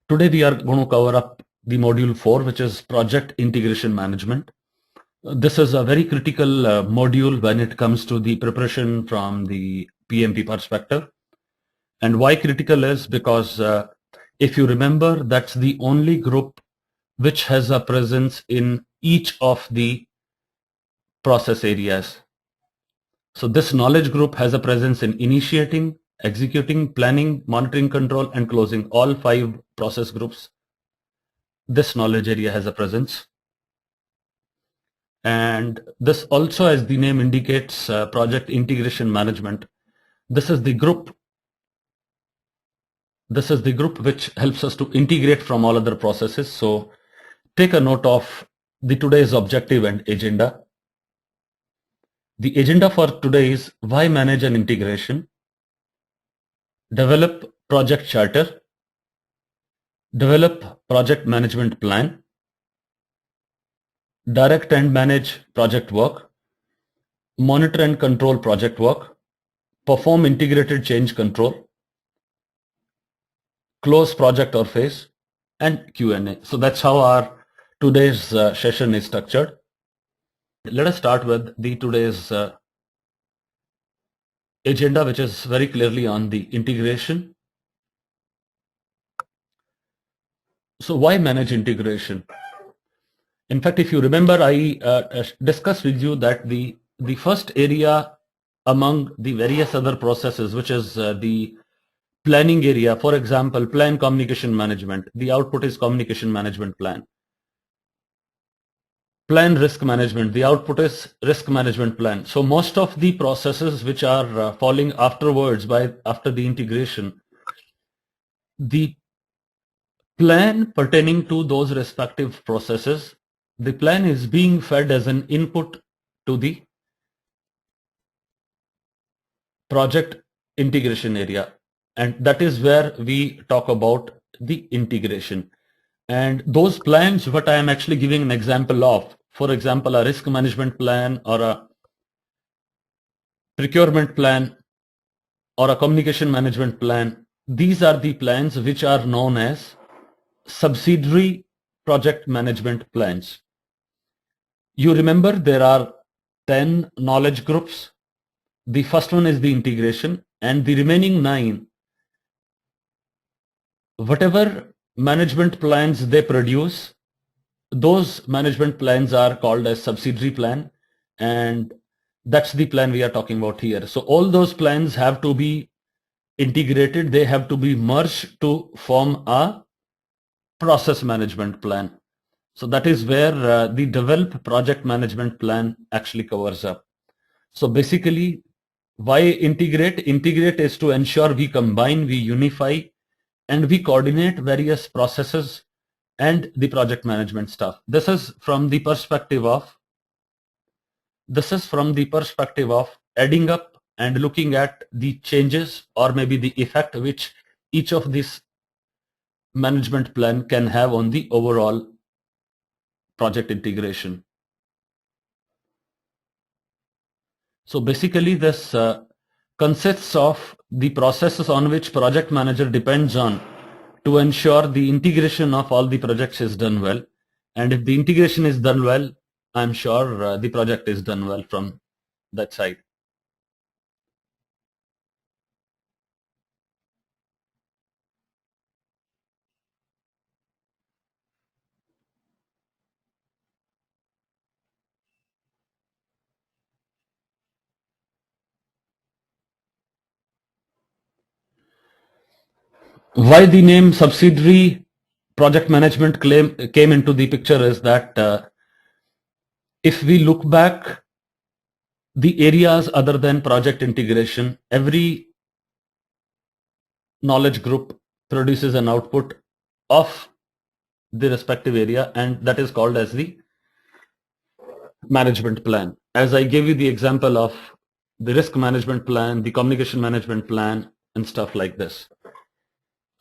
Today we are going to cover up the module 4, which is project integration management. This is a very critical module when it comes to the preparation from the PMP perspective. And why critical is because if you remember, that's the only group which has a presence in each of the process areas. So this knowledge group has a presence in initiating, executing, planning, monitoring, control, and closing, all 5 process groups. This knowledge area has a presence. And this also, as the name indicates, project integration management. This is the group which helps us to integrate from all other processes. So take a note of the today's objective and agenda. The agenda for today is why manage an integration, develop project charter, develop project management plan, direct and manage project work, monitor and control project work, perform integrated change control, close project or phase, and Q&A. So that's how our today's session is structured. Let us start with the today's agenda, which is very clearly on the integration. So why manage integration? In fact, if you remember, I discussed with you that the first area among the various other processes, which is the planning area, for example, plan communication management, the output is communication management plan. Plan risk management, the output is risk management plan. So most of the processes which are falling afterwards after the integration, the plan pertaining to those respective processes, the plan is being fed as an input to the project integration area. And that is where we talk about the integration. And those plans, what I am actually giving an example of, for example, a risk management plan or a procurement plan or a communication management plan, these are the plans which are known as subsidiary project management plans. You remember there are 10 knowledge groups. The first one is the integration, and the remaining 9, whatever management plans they produce, those management plans are called as subsidiary plan, and that's the plan we are talking about here. So all those plans have to be integrated, they have to be merged to form a process management plan. So that is where the develop project management plan actually covers up. So basically, why integrate? Integrate is to ensure we combine, we unify, and we coordinate various processes and the project management stuff. This is from the perspective of adding up and looking at the changes or maybe the effect which each of these management plan can have on the overall project integration. So basically this consists of the processes on which project manager depends on to ensure the integration of all the projects is done well. And if the integration is done well, I'm sure the project is done well from that side. Why the name subsidiary project management came into the picture is that if we look back, the areas other than project integration, every knowledge group produces an output of the respective area, and that is called as the management plan. As I gave you the example of the risk management plan, the communication management plan, and stuff like this.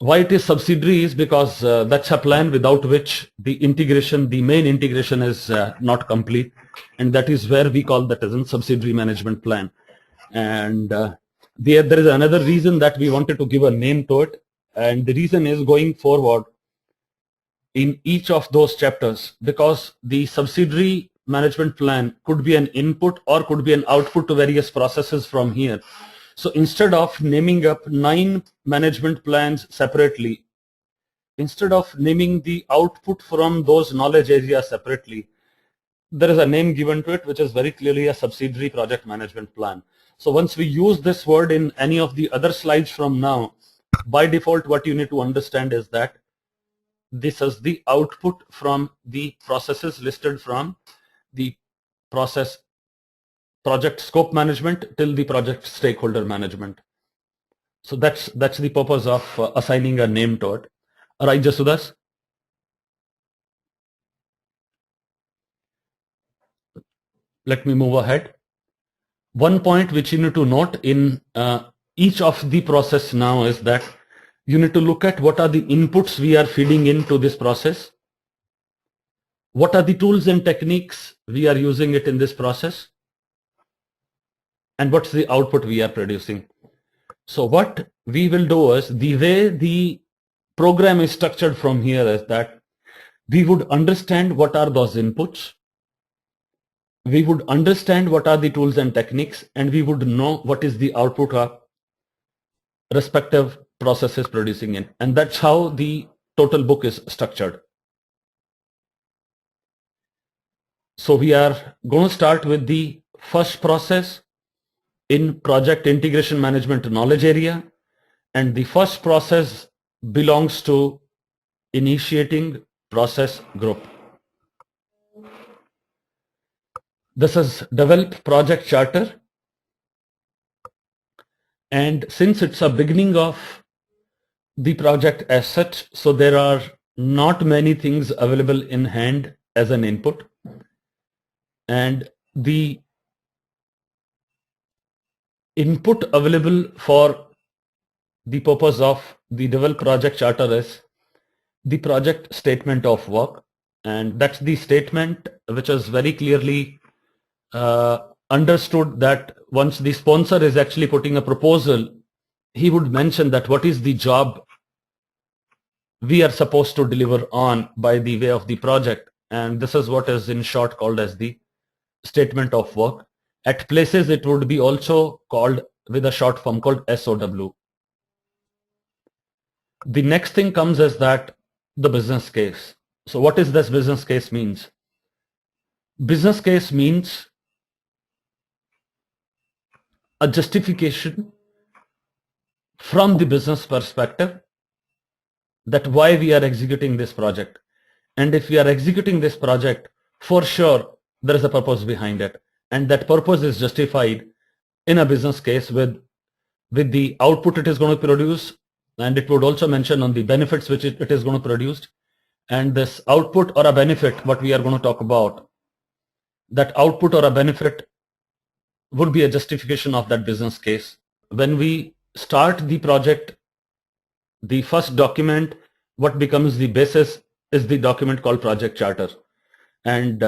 Why it is subsidiary is because that's a plan without which the integration, the main integration is not complete, and that is where we call that as a subsidiary management plan. And there is another reason that we wanted to give a name to it, and the reason is going forward, in each of those chapters, because the subsidiary management plan could be an input or could be an output to various processes from here. So instead of naming up 9 management plans separately, instead of naming the output from those knowledge areas separately, there is a name given to it, which is very clearly a subsidiary project management plan. So once we use this word in any of the other slides from now, by default, what you need to understand is that this is the output from the processes listed from the process project scope management till the project stakeholder management. So that's the purpose of assigning a name to it. Right, Jasudas? Let me move ahead. One point which you need to note in each of the process now is that you need to look at what are the inputs we are feeding into this process. What are the tools and techniques we are using it in this process? And what's the output we are producing? So what we will do is, the way the program is structured from here is that we would understand what are those inputs, we would understand what are the tools and techniques, and we would know what is the output of respective processes producing in. And that's how the total book is structured. So we are going to start with the first process in project integration management knowledge area. And the first process belongs to initiating process group. This is develop project charter. And since it's a beginning of the project as such, so there are not many things available in hand as an input. And the input available for the purpose of the develop project charter is the project statement of work. And that's the statement which is very clearly understood that once the sponsor is actually putting a proposal, he would mention that what is the job we are supposed to deliver on by the way of the project. And this is what is in short called as the statement of work. At places it would be also called with a short form called SOW. The next thing comes as that the business case. So what is this business case means? Business case means a justification from the business perspective that why we are executing this project. And if we are executing this project, for sure there is a purpose behind it, and that purpose is justified in a business case with the output it is going to produce, and it would also mention on the benefits which it is going to produce. And this output or a benefit, what we are going to talk about, that output or a benefit would be a justification of that business case. When we start the project, the first document, what becomes the basis is the document called project charter. And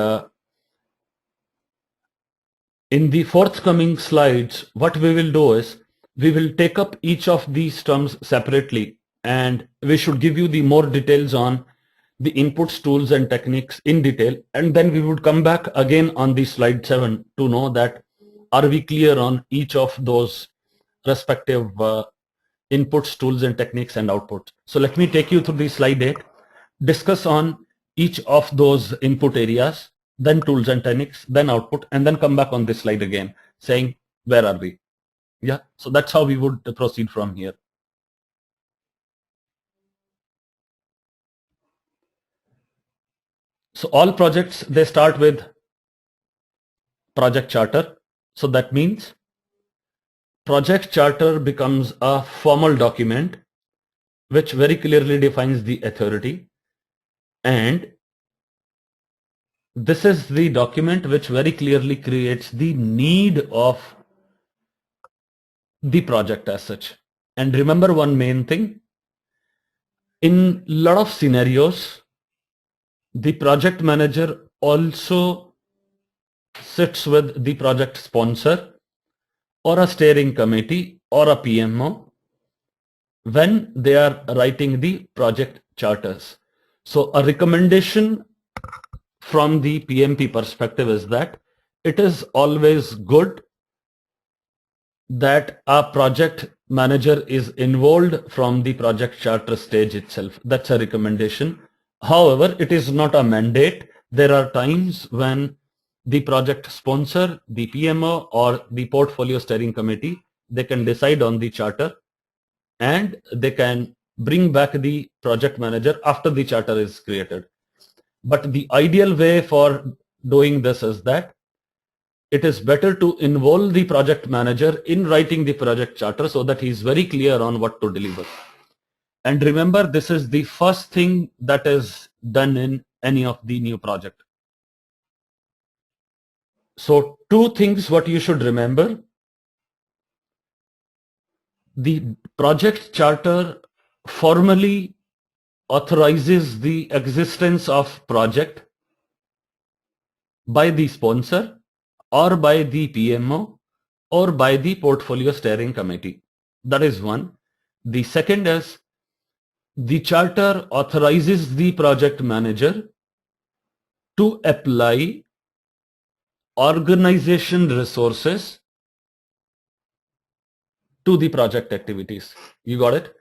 in the forthcoming slides, what we will do is we will take up each of these terms separately, and we should give you the more details on the inputs, tools and techniques in detail. And then we would come back again on the slide 7 to know that are we clear on each of those respective inputs, tools and techniques and outputs. So let me take you through the slide 8, discuss on each of those input areas, then tools and techniques, then output, and then come back on this slide again saying where are we. Yeah, so that's how we would proceed from here. So all projects, they start with project charter. So that means project charter becomes a formal document which very clearly defines the authority, and this is the document which very clearly creates the need of the project as such. And remember one main thing, in a lot of scenarios, the project manager also sits with the project sponsor or a steering committee or a PMO when they are writing the project charters. So a recommendation from the PMP perspective is that it is always good that a project manager is involved from the project charter stage itself. That's a recommendation. However, it is not a mandate. There are times when the project sponsor, the PMO, or the portfolio steering committee, they can decide on the charter and they can bring back the project manager after the charter is created. But the ideal way for doing this is that it is better to involve the project manager in writing the project charter so that he is very clear on what to deliver. And remember, this is the first thing that is done in any of the new project. So two things what you should remember. The project charter formally authorizes the existence of project by the sponsor or by the PMO or by the portfolio steering committee. That is one. The second is the charter authorizes the project manager to apply organization resources to the project activities. You got it?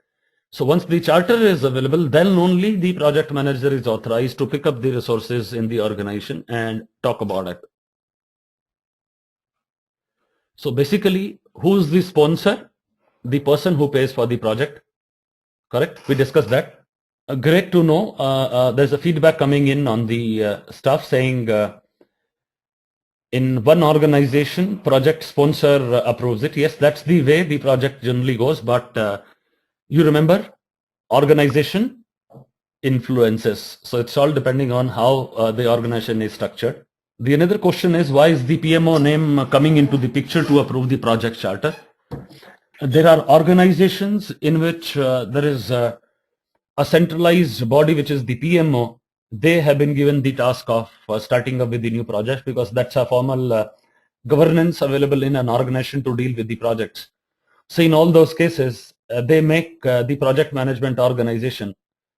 So once the charter is available, then only the project manager is authorized to pick up the resources in the organization and talk about it. So basically, who's the sponsor? The person who pays for the project. Correct? We discussed that. Great to know. There's a feedback coming in on the stuff saying in one organization, project sponsor approves it. Yes, that's the way the project generally goes. But you remember, organization influences. So it's all depending on how the organization is structured. The another question is, why is the PMO name coming into the picture to approve the project charter? There are organizations in which there is a centralized body, which is the PMO. They have been given the task of starting up with the new project because that's a formal governance available in an organization to deal with the projects. So in all those cases, they make the project management organization,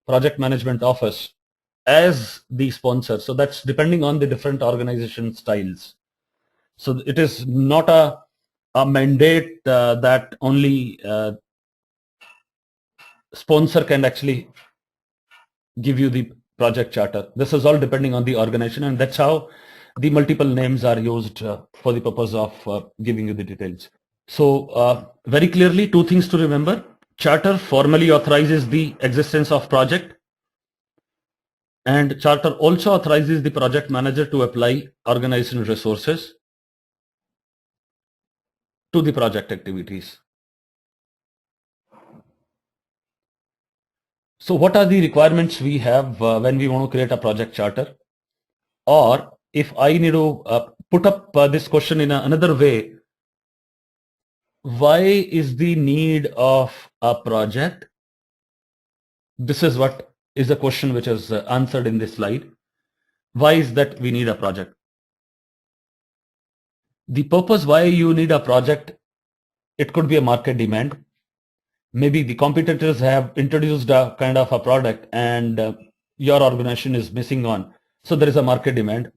project management office as the sponsor. So that's depending on the different organization styles. So it is not a mandate that only sponsor can actually give you the project charter. This is all depending on the organization, and that's how the multiple names are used for the purpose of giving you the details. So very clearly, two things to remember. Charter formally authorizes the existence of project, and charter also authorizes the project manager to apply organizational resources to the project activities. So what are the requirements we have when we want to create a project charter? Or if I need to put up this question in another way, why is the need of a project? This is what is the question which is answered in this slide. Why is that we need a project? The purpose why you need a project, it could be a market demand. Maybe the competitors have introduced a kind of a product and your organization is missing on. So there is a market demand.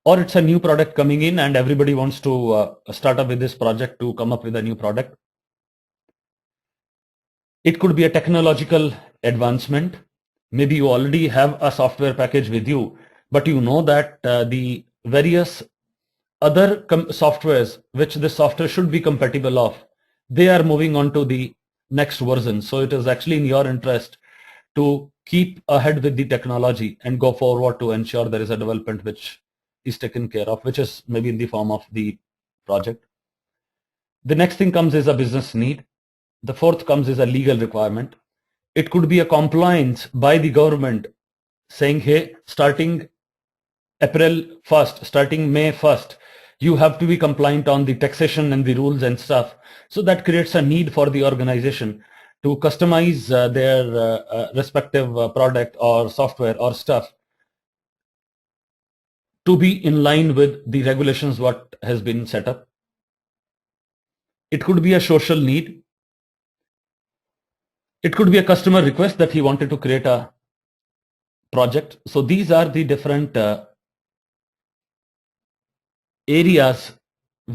Or it's a new product coming in and everybody wants to start up with this project to come up with a new product. It could be a technological advancement. Maybe you already have a software package with you, but you know that the various other softwares which this software should be compatible of, they are moving on to the next version. So it is actually in your interest to keep ahead with the technology and go forward to ensure there is a development which is taken care of, which is maybe in the form of the project. The next thing comes is a business need. The fourth comes is a legal requirement. It could be a compliance by the government saying, hey, starting April 1st, starting May 1st, you have to be compliant on the taxation and the rules and stuff. So that creates a need for the organization to customize their respective product or software or stuff to be in line with the regulations what has been set up. It could be a social need. It could be a customer request that he wanted to create a project. So these are the different areas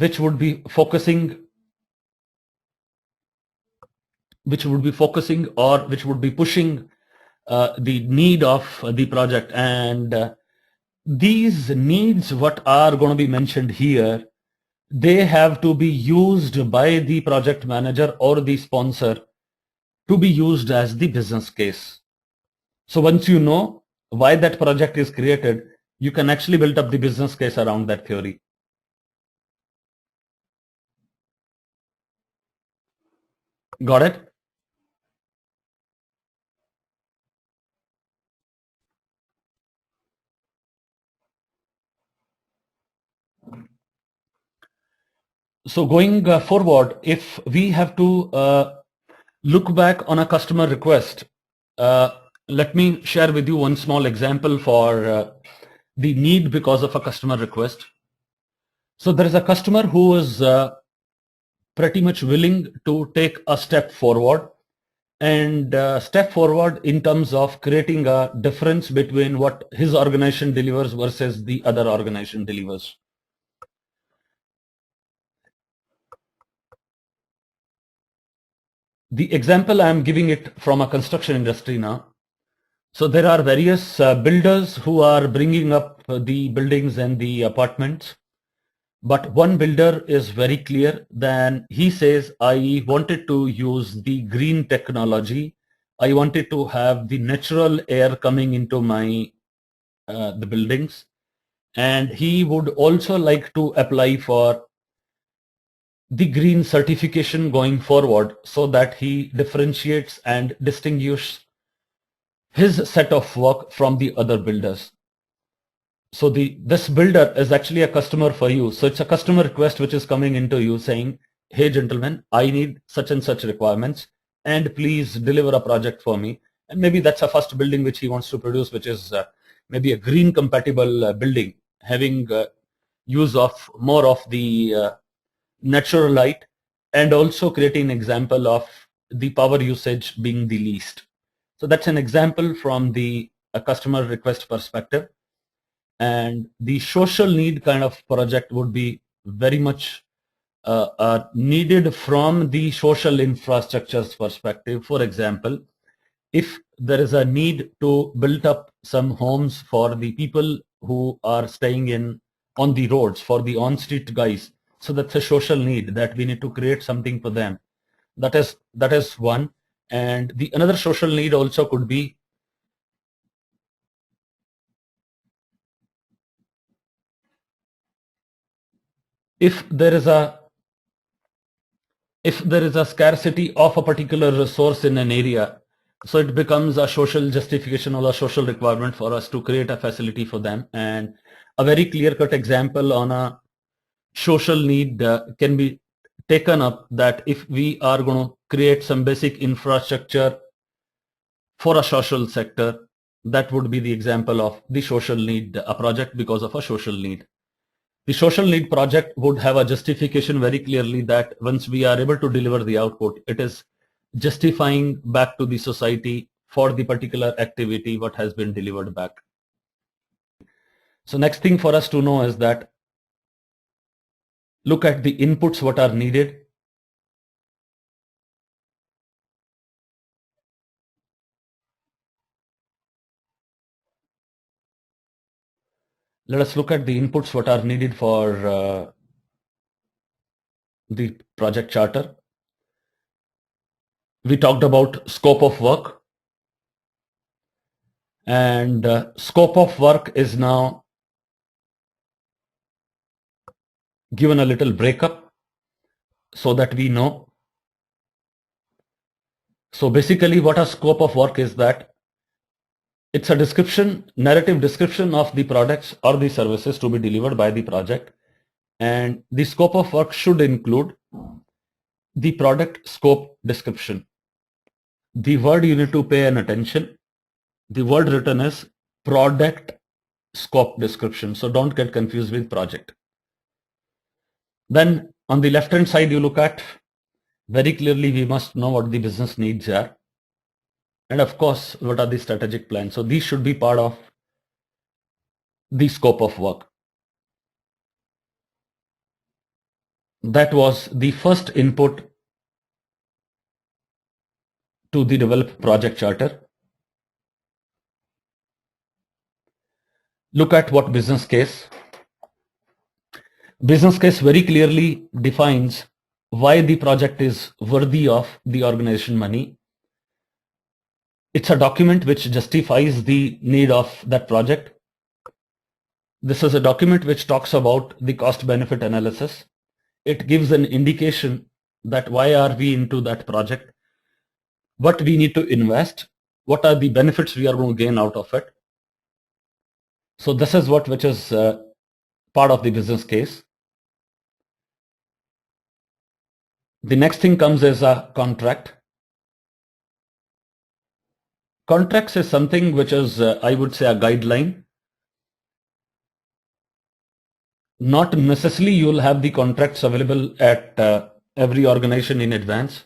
which would be focusing or which would be pushing the need of the project. And these needs what are going to be mentioned here, they have to be used by the project manager or the sponsor to be used as the business case. So once you know why that project is created, you can actually build up the business case around that theory. Got it? So going forward, if we have to look back on a customer request, let me share with you one small example for the need because of a customer request. So there is a customer who is pretty much willing to take a step forward and step forward in terms of creating a difference between what his organization delivers versus the other organization delivers. The example I'm giving it from a construction industry now. So there are various builders who are bringing up the buildings and the apartments. But one builder is very clear. Then he says, I wanted to use the green technology. I wanted to have the natural air coming into my the buildings. And he would also like to apply for the green certification going forward so that he differentiates and distinguishes his set of work from the other builders. So this builder is actually a customer for you. So it's a customer request which is coming into you saying, hey gentlemen, I need such and such requirements and please deliver a project for me. And maybe that's a first building which he wants to produce, which is maybe a green compatible building having use of more of the natural light and also creating an example of the power usage being the least. So that's an example from the customer request perspective. And the social need kind of project would be very much needed from the social infrastructures perspective. For example, if there is a need to build up some homes for the people who are staying in on the roads, for the on-street guys, so that's a social need that we need to create something for them. That is one. And the another social need also could be if there is a scarcity of a particular resource in an area, so it becomes a social justification or a social requirement for us to create a facility for them. And a very clear-cut example on a social need can be taken up that if we are going to create some basic infrastructure for a social sector, that would be the example of the social need, a project because of a social need. The social need project would have a justification very clearly that once we are able to deliver the output, it is justifying back to the society for the particular activity what has been delivered back. So next thing for us to know is that look at the inputs what are needed. Let us look at the inputs what are needed for the project charter. We talked about scope of work, and scope of work is now given a little breakup so that we know. So basically what a scope of work is that it's a description, narrative description of the products or the services to be delivered by the project. And the scope of work should include the product scope description. The word you need to pay an attention, the word written is product scope description. So don't get confused with project. Then on the left hand side, you look at very clearly, we must know what the business needs are. And of course, what are the strategic plans? So these should be part of the scope of work. That was the first input to the develop project charter. Look at what business case. Business case very clearly defines why the project is worthy of the organization money. It's a document which justifies the need of that project. This is a document which talks about the cost benefit analysis. It gives an indication that why are we into that project, what we need to invest, what are the benefits we are going to gain out of it. So this is which is part of the business case. The next thing comes as a contract. Contracts is something which is, I would say, a guideline. Not necessarily you will have the contracts available at every organization in advance.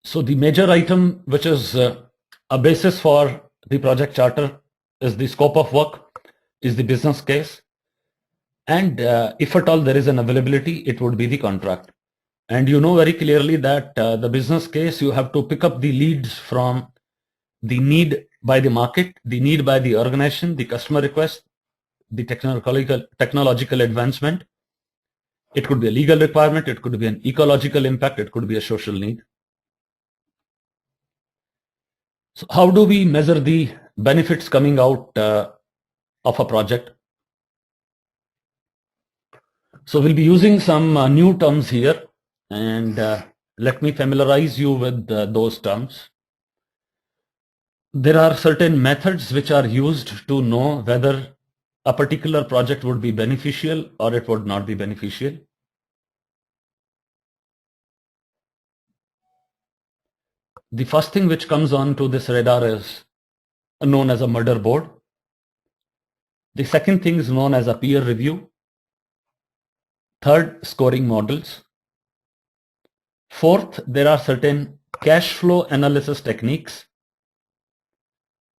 So the major item which is a basis for the project charter is the scope of work, is the business case, and if at all there is an availability, it would be the contract. And you know very clearly that the business case, you have to pick up the leads from the need by the market, the need by the organization, the customer request, the technological advancement. It could be a legal requirement, it could be an ecological impact, it could be a social need. So how do we measure the benefits coming out of a project? So we'll be using some new terms here, and let me familiarize you with those terms. There are certain methods which are used to know whether a particular project would be beneficial or it would not be beneficial. The first thing which comes on to this radar is known as a murder board. The second thing is known as a peer review. Third, scoring models. Fourth, there are certain cash flow analysis techniques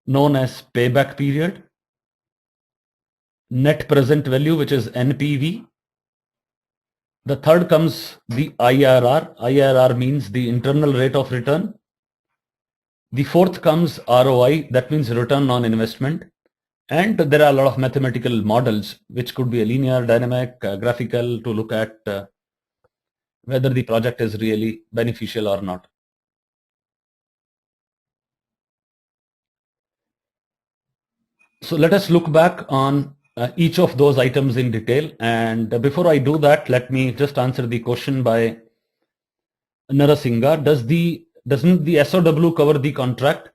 known as payback period, net present value, which is NPV. The third comes the IRR. IRR means the internal rate of return. The fourth comes ROI, that means return on investment. And there are a lot of mathematical models, which could be a linear, dynamic, graphical, to look at whether the project is really beneficial or not. So let us look back on each of those items in detail. And before I do that, let me just answer the question by Narasingha. Doesn't the SOW cover the contract?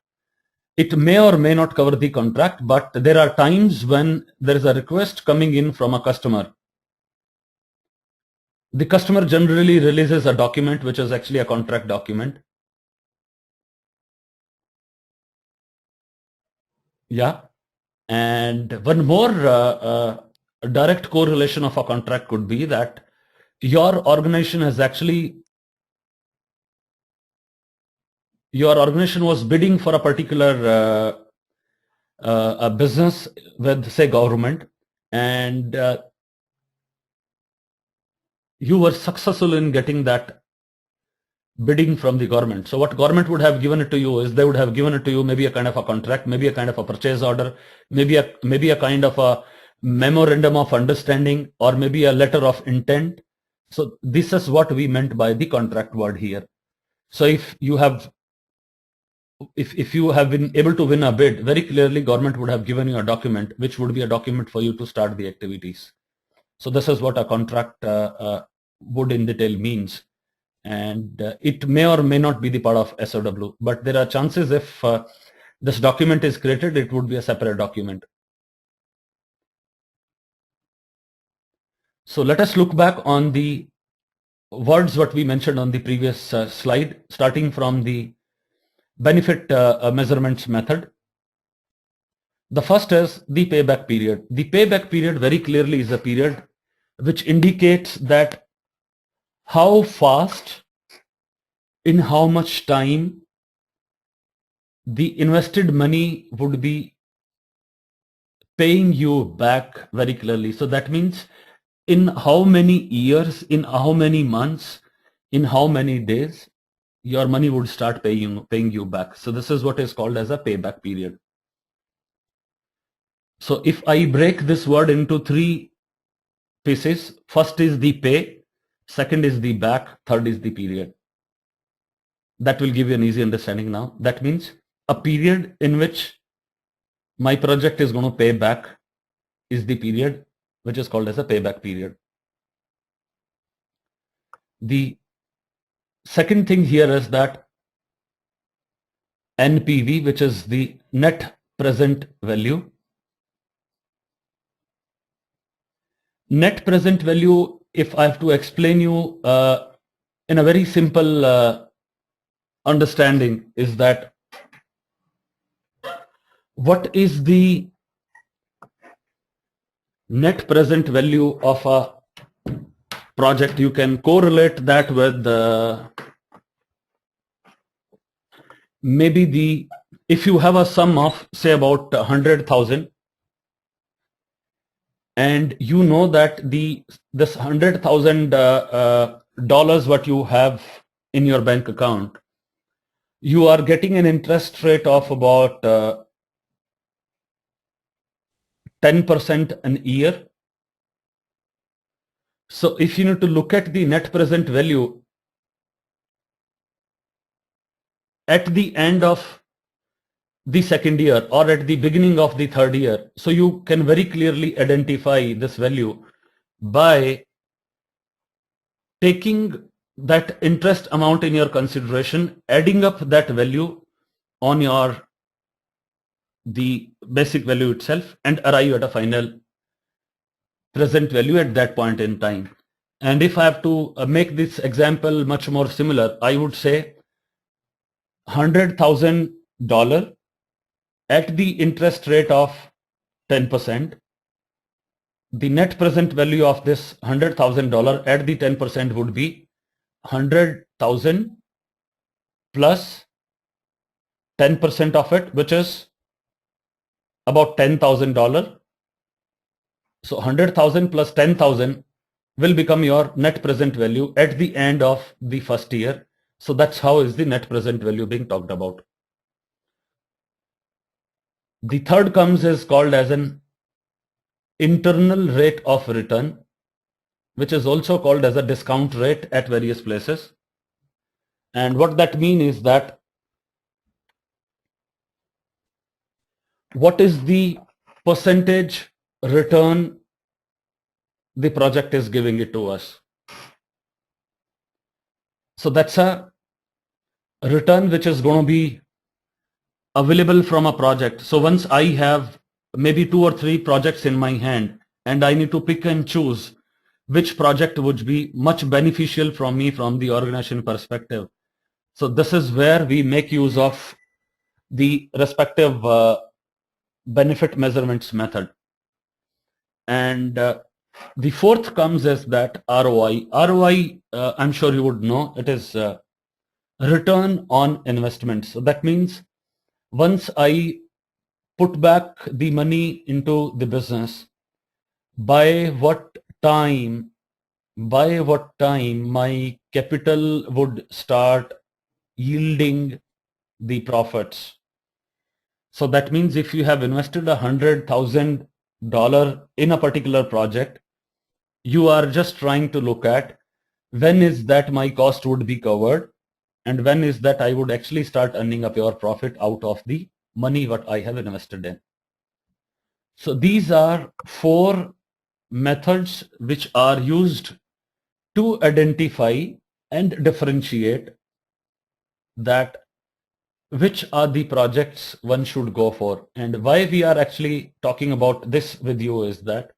It may or may not cover the contract, but there are times when there is a request coming in from a customer. The customer generally releases a document which is actually a contract document. Yeah. And one more direct correlation of a contract could be that your organization was bidding for a particular a business with, say, government, and you were successful in getting that bidding from the government. So what government would have given it to you is they would have given it to you maybe a kind of a contract, maybe a kind of a purchase order, maybe a kind of a memorandum of understanding, or maybe a letter of intent. So this is what we meant by the contract word here. So if you have been able to win a bid, very clearly government would have given you a document, which would be a document for you to start the activities. So this is what a contract would in detail means. And it may or may not be the part of SOW, but there are chances if this document is created, it would be a separate document. So let us look back on the words what we mentioned on the previous slide, starting from the benefit measurements method. The first is the payback period. The payback period very clearly is a period which indicates that how fast, in how much time the invested money would be paying you back very clearly. So that means in how many years, in how many months, in how many days, your money would start paying you back. So this is what is called as a payback period. So if I break this word into three pieces, first is the pay, second is the back, third is the period. That will give you an easy understanding now. That means a period in which my project is going to pay back is the period which is called as a payback period. The second thing here is that NPV, which is the net present value. Net present value, if I have to explain you in a very simple understanding, is that what is the net present value of a project? You can correlate that with maybe if you have a sum of say about 100,000, and you know that this $100,000 what you have in your bank account, you are getting an interest rate of about 10% an year. So if you need to look at the net present value at the end of the second year or at the beginning of the third year, so you can very clearly identify this value by taking that interest amount in your consideration, adding up that value on the basic value itself, and arrive at a final present value at that point in time. And if I have to make this example much more similar, I would say $100,000 at the interest rate of 10%. The net present value of this $100,000 at the 10% would be 100,000 plus 10% of it, which is about $10,000. So 100,000 plus 10,000 will become your net present value at the end of the first year. So that's how is the net present value being talked about. The third comes is called as an internal rate of return, which is also called as a discount rate at various places. And what that means is that what is the percentage return the project is giving it to us. So that's a return which is going to be available from a project. So once I have maybe 2 or 3 projects in my hand and I need to pick and choose which project would be much beneficial from me from the organization perspective. So this is where we make use of the respective benefit measurements method. And the fourth comes as that ROI. ROI, I'm sure you would know, it is return on investment. So that means once I put back the money into the business, by what time my capital would start yielding the profits. So that means if you have invested $100,000 in a particular project, you are just trying to look at when is that my cost would be covered and when is that I would actually start earning a pure profit out of the money what I have invested in. So these are 4 methods which are used to identify and differentiate that which are the projects one should go for. And why we are actually talking about this with you is that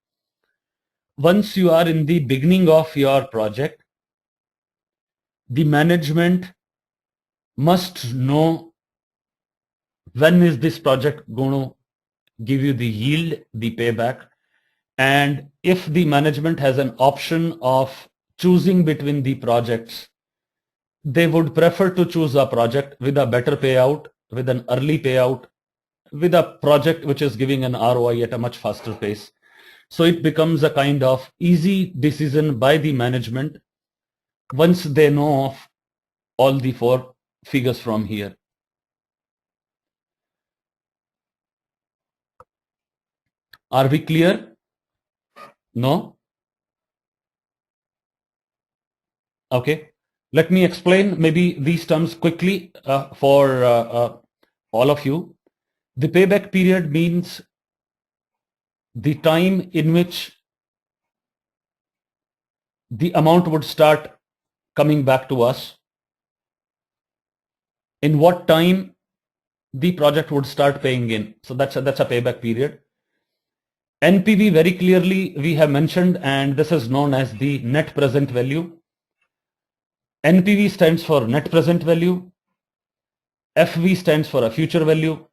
once you are in the beginning of your project, the management must know when is this project going to give you the yield, the payback. And if the management has an option of choosing between the projects, they would prefer to choose a project with a better payout, with an early payout, with a project which is giving an ROI at a much faster pace. So it becomes a kind of easy decision by the management once they know of all the four figures from here. Are we clear? No? Okay. Let me explain maybe these terms quickly for all of you. The payback period means the time in which the amount would start coming back to us, in what time the project would start paying in. So that's a payback period. NPV very clearly we have mentioned, and this is known as the net present value. NPV stands for net present value. FV stands for a future value.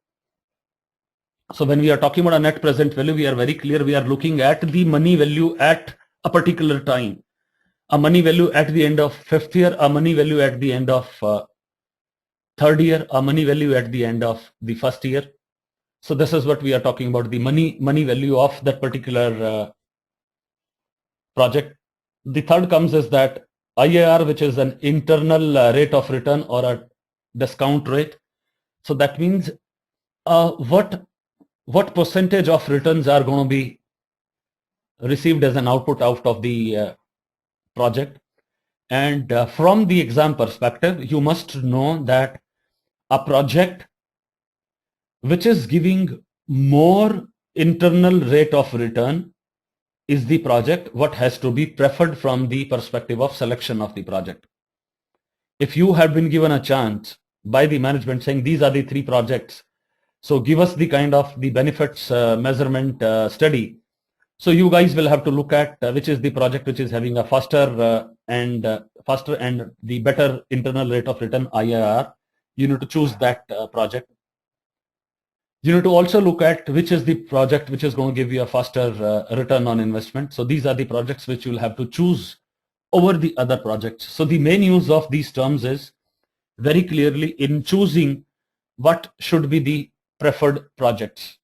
So when we are talking about a net present value, we are very clear we are looking at the money value at a particular time. A money value at the end of 5th year, a money value at the end of 3rd year, a money value at the end of the 1st year. So this is what we are talking about, the money value of that particular project. The third comes is that IRR, which is an internal rate of return or a discount rate. So that means what percentage of returns are going to be received as an output out of the project. And from the exam perspective, you must know that a project which is giving more internal rate of return is the project what has to be preferred from the perspective of selection of the project. If you have been given a chance by the management saying these are the 3 projects, so give us the kind of the benefits measurement study. So you guys will have to look at which is the project which is having a faster and the better internal rate of return, IRR. You need to choose that project. You need to also look at which is the project which is going to give you a faster return on investment. So these are the projects which you'll have to choose over the other projects. So the main use of these terms is very clearly in choosing what should be the preferred projects.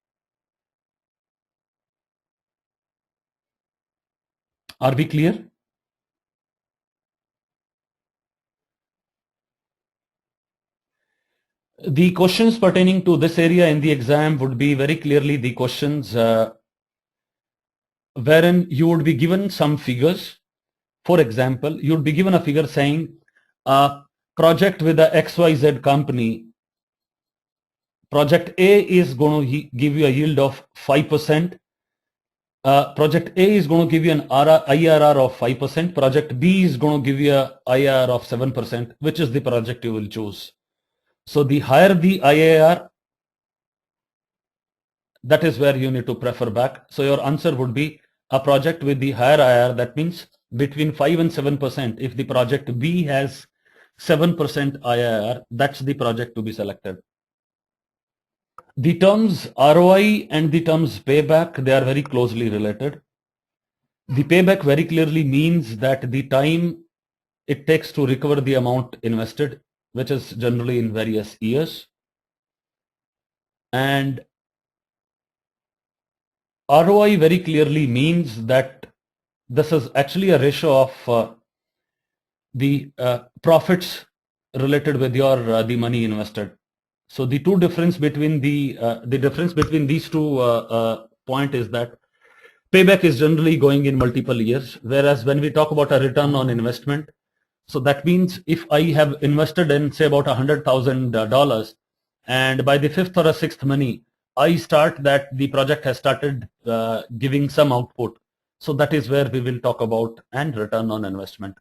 Are we clear? The questions pertaining to this area in the exam would be very clearly the questions wherein you would be given some figures. For example, you would be given a figure saying a project with a XYZ company, project A is going to give you a yield of 5%. Project A is going to give you an IRR of 5%. Project B is going to give you a IRR of 7%. Which is the project you will choose? So the higher the IRR, that is where you need to prefer back. So your answer would be a project with the higher IRR. That means between 5 and 7%. If the project B has 7% IRR, that's the project to be selected. The terms ROI and the terms payback, they are very closely related. The payback very clearly means that the time it takes to recover the amount invested, which is generally in various years. And ROI very clearly means that this is actually a ratio of the profits related with your the money invested. So the difference between these two point is that payback is generally going in multiple years, whereas when we talk about a return on investment, so that means if I have invested in say about $100,000 and by the 5th or 6th money, I start that the project has started giving some output. So that is where we will talk about and return on investment.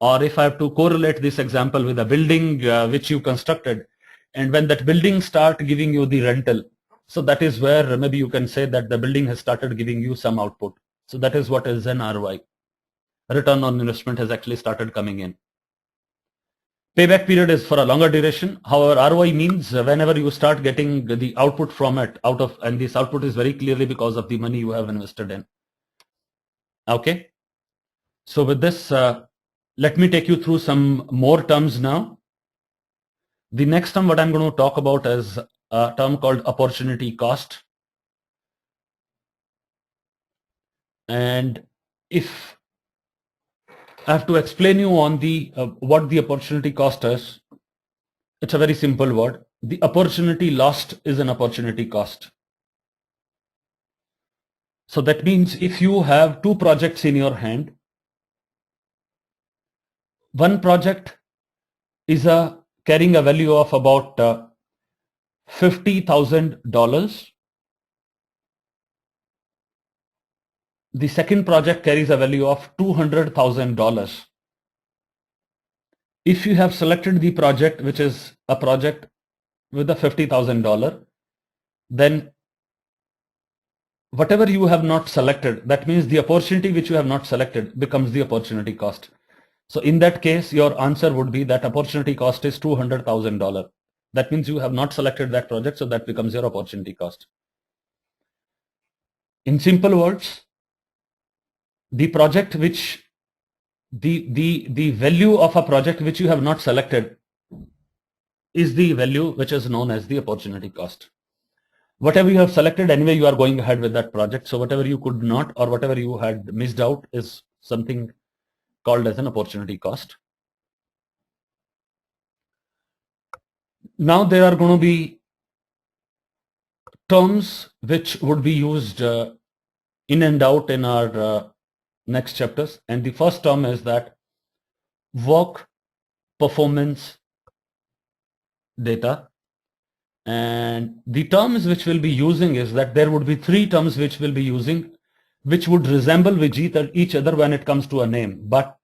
Or if I have to correlate this example with a building which you constructed, and when that building start giving you the rental, so that is where maybe you can say that the building has started giving you some output. So that is what is an ROI. Return on investment has actually started coming in. Payback period is for a longer duration. However, ROI means whenever you start getting the output from it and this output is very clearly because of the money you have invested in. Okay. So with this, let me take you through some more terms now. The next term what I'm going to talk about is a term called opportunity cost. And if I have to explain you on the what the opportunity cost is, it's a very simple word. The opportunity lost is an opportunity cost. So that means if you have two projects in your hand, one project is carrying a value of about $50,000. The second project carries a value of $200,000. If you have selected the project, which is a project with a $50,000, then whatever you have not selected, that means the opportunity which you have not selected becomes the opportunity cost. So in that case, your answer would be that opportunity cost is $200,000. That means you have not selected that project, so that becomes your opportunity cost. In simple words, the project which the value of a project which you have not selected is the value which is known as the opportunity cost. Whatever you have selected, anyway, you are going ahead with that project. So whatever you could not or whatever you had missed out is something called as an opportunity cost. Now there are going to be terms which would be used in and out in our next chapters. And the first term is that work performance data. And the terms which we'll be using is that there would be three terms which we'll be using, which would resemble with each other when it comes to a name, but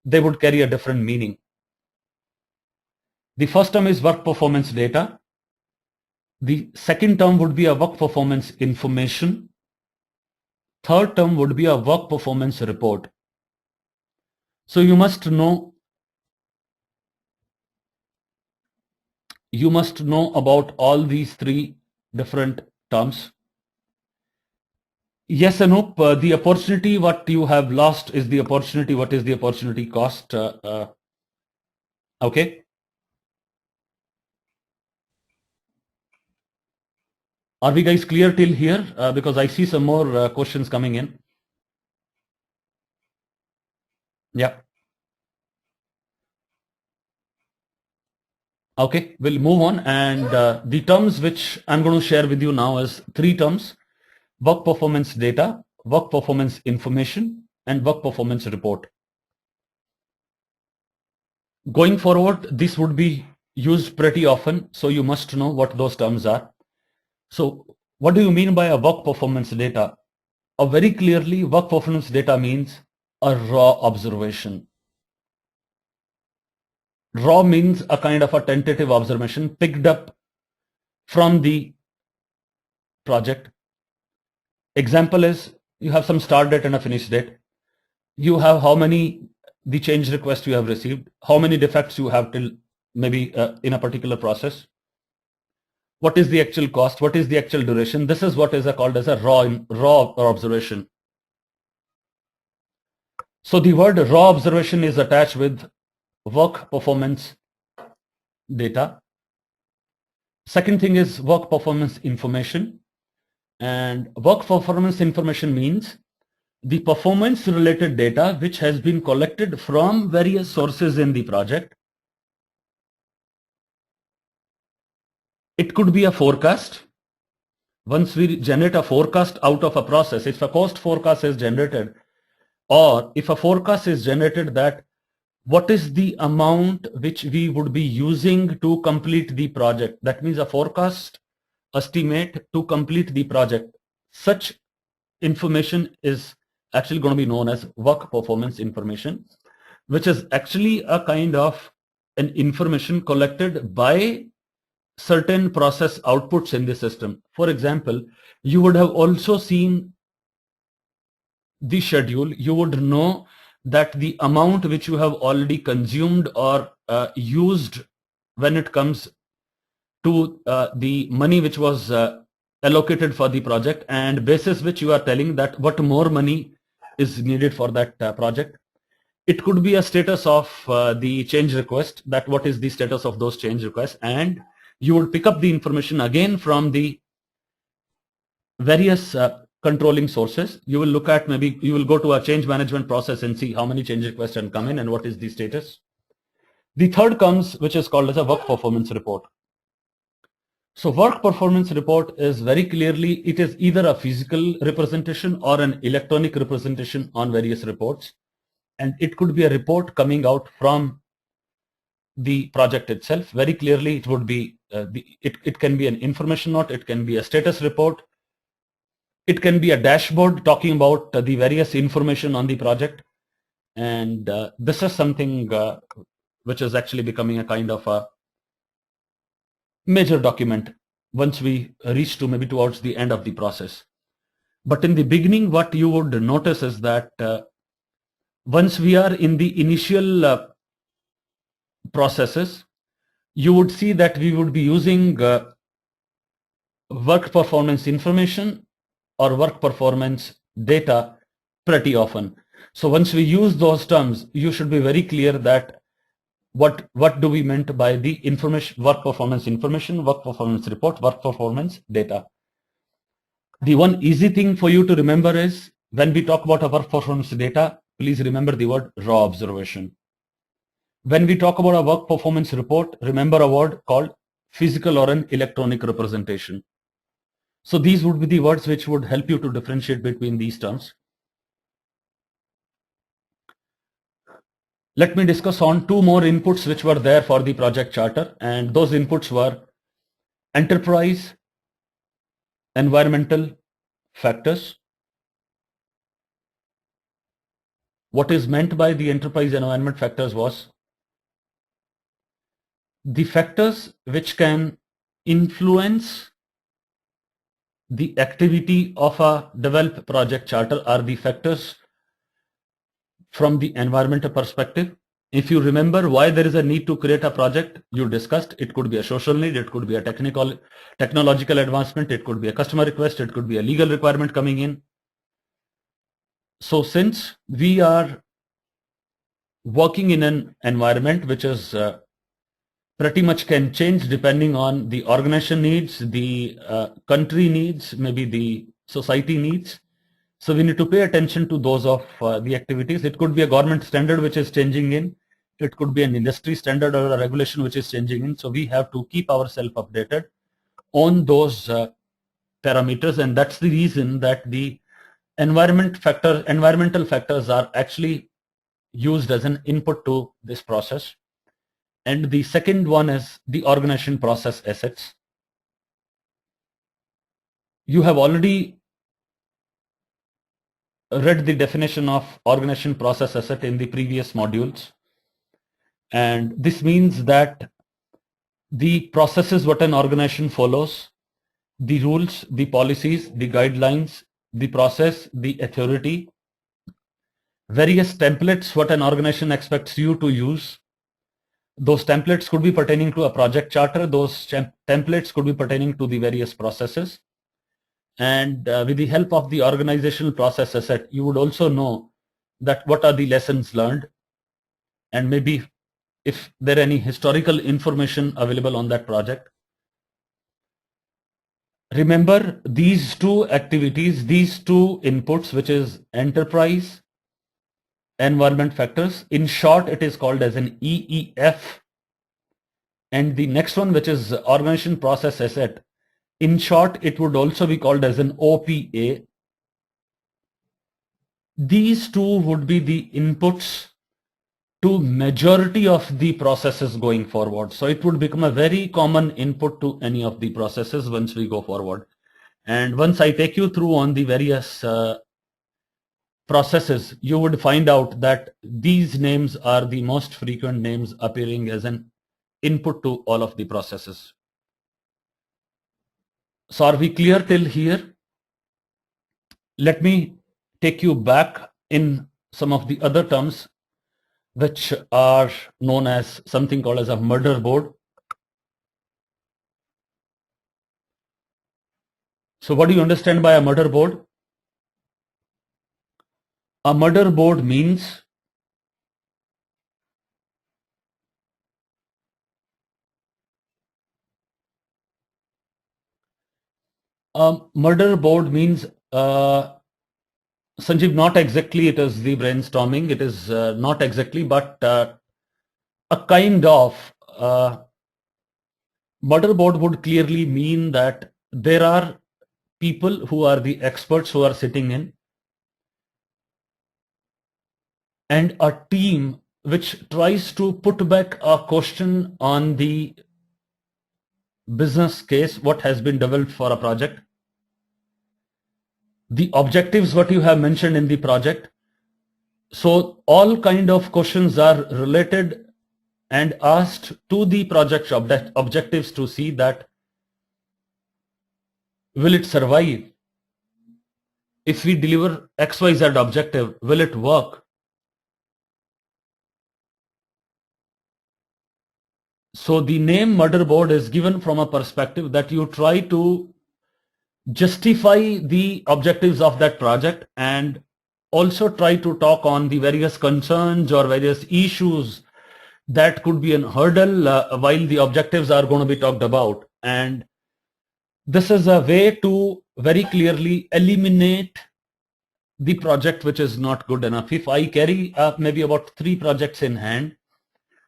they would carry a different meaning. The first term is work performance data. The second term would be a work performance information. Third term would be a work performance report. So you must know about all these three different terms. Yes, Anup, the opportunity what you have lost is the opportunity. What is the opportunity cost? Okay. Are we guys clear till here? Because I see some more questions coming in. Yeah. Okay, we'll move on. And the terms which I'm going to share with you now is three terms: work performance data, work performance information, and work performance report. Going forward, this would be used pretty often, so you must know what those terms are. So what do you mean by a work performance data? Very clearly, work performance data means a raw observation. Raw means a kind of a tentative observation picked up from the project. Example is you have some start date and a finish date. You have how many the change requests you have received, how many defects you have till maybe in a particular process. What is the actual cost? What is the actual duration? This is what is called as a raw observation. So the word raw observation is attached with work performance data. Second thing is work performance information. And work performance information means the performance related data which has been collected from various sources in the project. It could be a forecast. Once we generate a forecast out of a process, if a cost forecast is generated, or if a forecast is generated that what is the amount which we would be using to complete the project, that means a forecast estimate to complete the project. Such information is actually going to be known as work performance information, which is actually a kind of an information collected by certain process outputs in the system. For example, you would have also seen the schedule. You would know that the amount which you have already consumed or used when it comes to the money which was allocated for the project, and basis which you are telling that what more money is needed for that project. It could be a status of the change request, that what is the status of those change requests, and you would pick up the information again from the various controlling sources. You will look at, maybe you will go to a change management process and see how many change requests have come in and what is the status. The third comes, which is called as a work performance report. So work performance report is very clearly, it is either a physical representation or an electronic representation on various reports. And it could be a report coming out from the project itself. Very clearly, it would be, it can be an information note, it can be a status report, it can be a dashboard talking about the various information on the project. And this is something which is actually becoming a kind of a major document once we reach to maybe towards the end of the process. But in the beginning, what you would notice is that once we are in the initial processes, you would see that we would be using work performance information or work performance data pretty often. So once we use those terms, you should be very clear that what do we meant by the information, work performance information, work performance report, work performance data. The one easy thing for you to remember is when we talk about a work performance data, please remember the word raw observation. When we talk about a work performance report, remember a word called physical or an electronic representation. So these would be the words which would help you to differentiate between these terms. Let me discuss on two more inputs which were there for the project charter, and those inputs were enterprise, environmental factors. What is meant by the enterprise environment factors was the factors which can influence the activity of a developed project charter are the factors from the environmental perspective. If you remember why there is a need to create a project, you discussed, it could be a social need, it could be a technological advancement, it could be a customer request, it could be a legal requirement coming in. So since we are working in an environment which is pretty much can change depending on the organization needs, the country needs, maybe the society needs. So we need to pay attention to those of the activities. It could be a government standard which is changing in. It could be an industry standard or a regulation which is changing in. So we have to keep ourselves updated on those parameters. And that's the reason that the environmental factors are actually used as an input to this process. And the second one is the organization process assets. You have already read the definition of organization process asset in the previous modules. And this means that the processes what an organization follows, the rules, the policies, the guidelines, the process, the authority, various templates what an organization expects you to use. Those templates could be pertaining to a project charter. Those templates could be pertaining to the various processes. And with the help of the organizational process asset, you would also know that what are the lessons learned, and maybe if there are any historical information available on that project. Remember these two activities, these two inputs, which is enterprise, environment factors. In short, it is called as an EEF. And the next one, which is organization process asset, in short, it would also be called as an OPA. These two would be the inputs to majority of the processes going forward. So it would become a very common input to any of the processes once we go forward. And once I take you through on the various processes, you would find out that these names are the most frequent names appearing as an input to all of the processes. So are we clear till here? Let me take you back in some of the other terms which are known as something called as a murder board. So what do you understand by a murder board? A murder board means Sanjeev, not exactly it is the brainstorming, it is not exactly, but a kind of motherboard would clearly mean that there are people who are the experts who are sitting in, and a team which tries to put back a question on the business case, what has been developed for a project, the objectives, what you have mentioned in the project. So all kind of questions are related and asked to the project objectives to see that will it survive? If we deliver XYZ objective, will it work? So the name motherboard is given from a perspective that you try to justify the objectives of that project and also try to talk on the various concerns or various issues that could be a hurdle while the objectives are going to be talked about. And this is a way to very clearly eliminate the project which is not good enough. If I carry maybe about 3 projects in hand,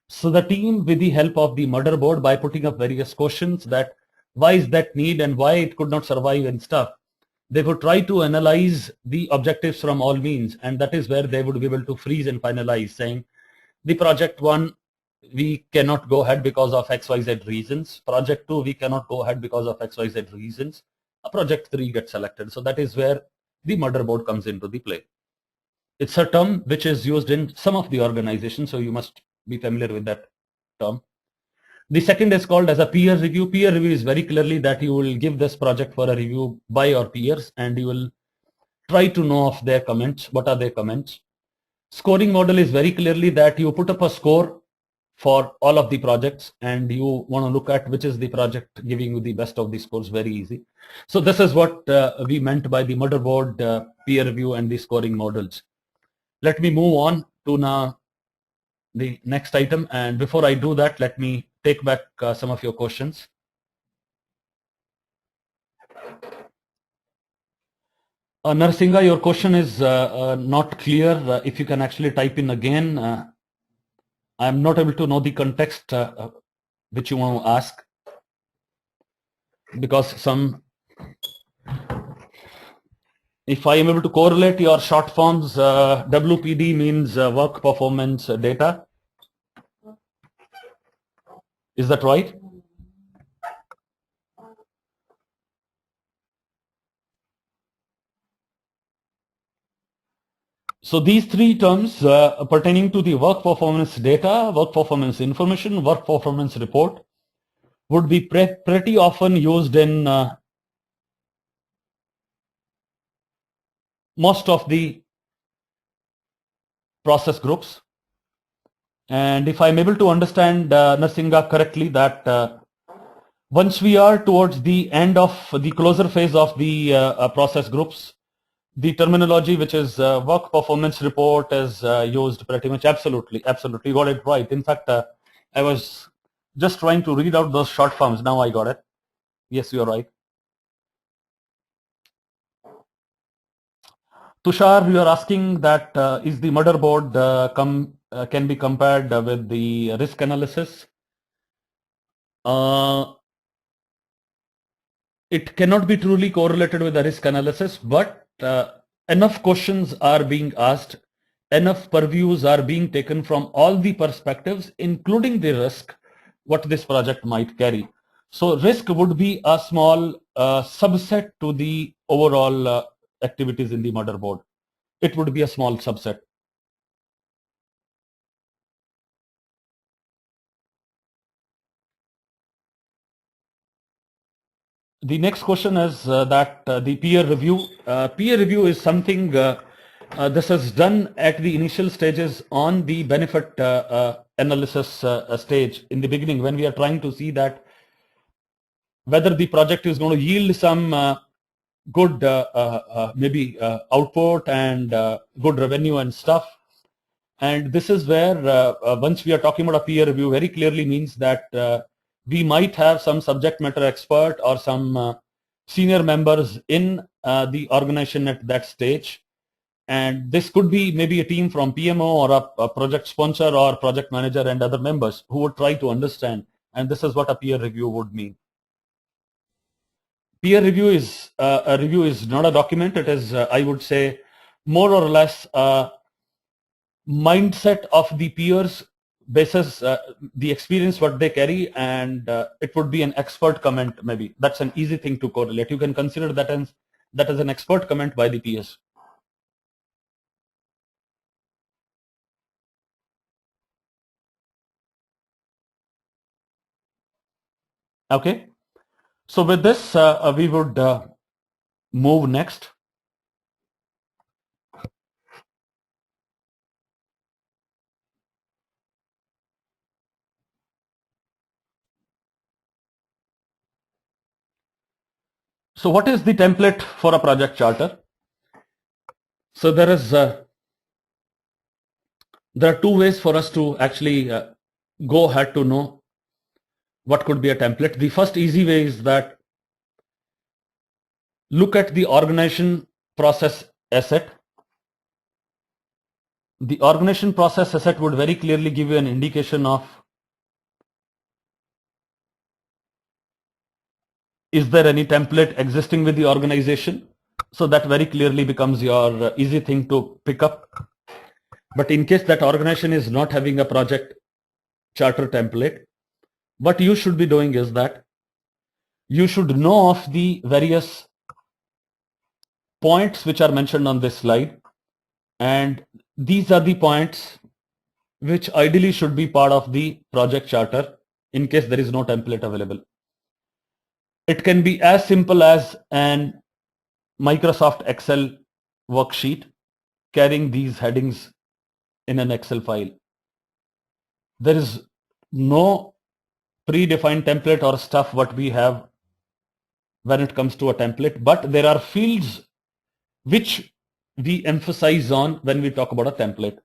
so the team, with the help of the motherboard, by putting up various questions that why is that need and why it could not survive and stuff, they would try to analyze the objectives from all means, and that is where they would be able to freeze and finalize, saying the project 1 we cannot go ahead because of XYZ reasons, project 2 we cannot go ahead because of XYZ reasons, a project 3 gets selected. So that is where the motherboard comes into the play. It's a term which is used in some of the organizations, so you must be familiar with that term. The second is called as a peer review. Peer review is very clearly that you will give this project for a review by your peers and you will try to know of their comments. What are their comments? Scoring model is very clearly that you put up a score for all of the projects and you want to look at which is the project giving you the best of the scores. Very easy. So this is what we meant by the motherboard, peer review and the scoring models. Let me move on to now the next item, and before I do that, let me take back some of your questions. Narsinga, your question is not clear. If you can actually type in again, I'm not able to know the context which you want to ask, because if I am able to correlate your short forms, WPD means work performance data. Is that right? So these 3 terms pertaining to the work performance data, work performance information, work performance report would be pretty often used in most of the process groups. And if I'm able to understand Narsinga correctly, that once we are towards the end of the closer phase of the process groups, the terminology which is work performance report is used pretty much. Absolutely, absolutely, got it right. In fact, I was just trying to read out those short forms. Now I got it. Yes, you're right. Tushar, you are asking that is the motherboard can be compared with the risk analysis? It cannot be truly correlated with the risk analysis, but enough questions are being asked, enough purviews are being taken from all the perspectives, including the risk, what this project might carry. So risk would be a small subset to the overall activities in the motherboard. It would be a small subset. The next question is that the peer review. Peer review is something This is done at the initial stages on the benefit analysis stage in the beginning, when we are trying to see that whether the project is going to yield some good maybe output and good revenue and stuff. And this is where once we are talking about a peer review, very clearly means that we might have some subject matter expert or some senior members in the organization at that stage. And this could be maybe a team from PMO or a project sponsor or project manager and other members who would try to understand. And this is what a peer review would mean. Peer review is a review is not a document. It is, I would say, more or less mindset of the peers basis the experience what they carry, and it would be an expert comment. Maybe that's an easy thing to correlate. You can consider that as an expert comment by the peers. Okay, so with this we would move next. So what is the template for a project charter? So there are two ways for us to actually go ahead to know what could be a template. The first easy way is that look at the organization process asset. The organization process asset would very clearly give you an indication of is there any template existing with the organization. So that very clearly becomes your easy thing to pick up. But in case that organization is not having a project charter template, what you should be doing is that you should know of the various points which are mentioned on this slide, and these are the points which ideally should be part of the project charter in case there is no template available. It can be as simple as an Microsoft Excel worksheet carrying these headings in an Excel file. There is no predefined template or stuff what we have when it comes to a template, but there are fields which we emphasize on when we talk about a template.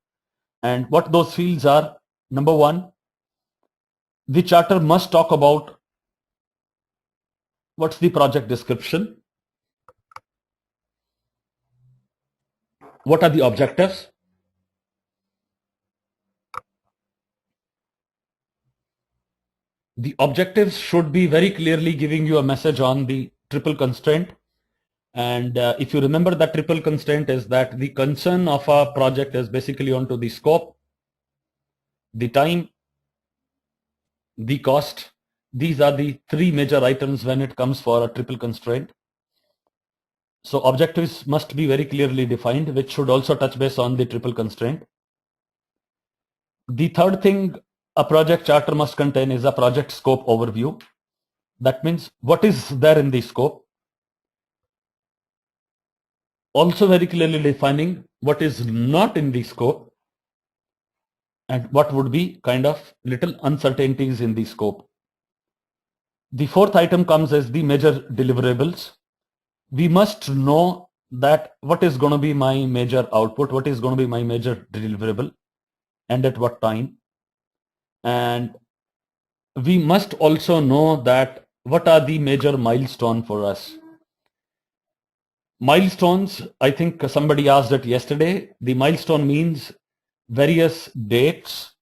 And what those fields are: number one, the charter must talk about what's the project description, what are the objectives, the objectives should be very clearly giving you a message on the triple constraint. And if you remember, that triple constraint is that the concern of a project is basically onto the scope, the time, the cost. These are the three major items when it comes for a triple constraint. So objectives must be very clearly defined, which should also touch base on the triple constraint. The third thing a project charter must contain is a project scope overview. That means what is there in the scope. Also very clearly defining what is not in the scope and what would be kind of little uncertainties in the scope. The fourth item comes as the major deliverables. We must know that what is going to be my major output, what is going to be my major deliverable, and at what time. And we must also know that what are the major milestones for us. Milestones, I think somebody asked it yesterday. The milestone means various dates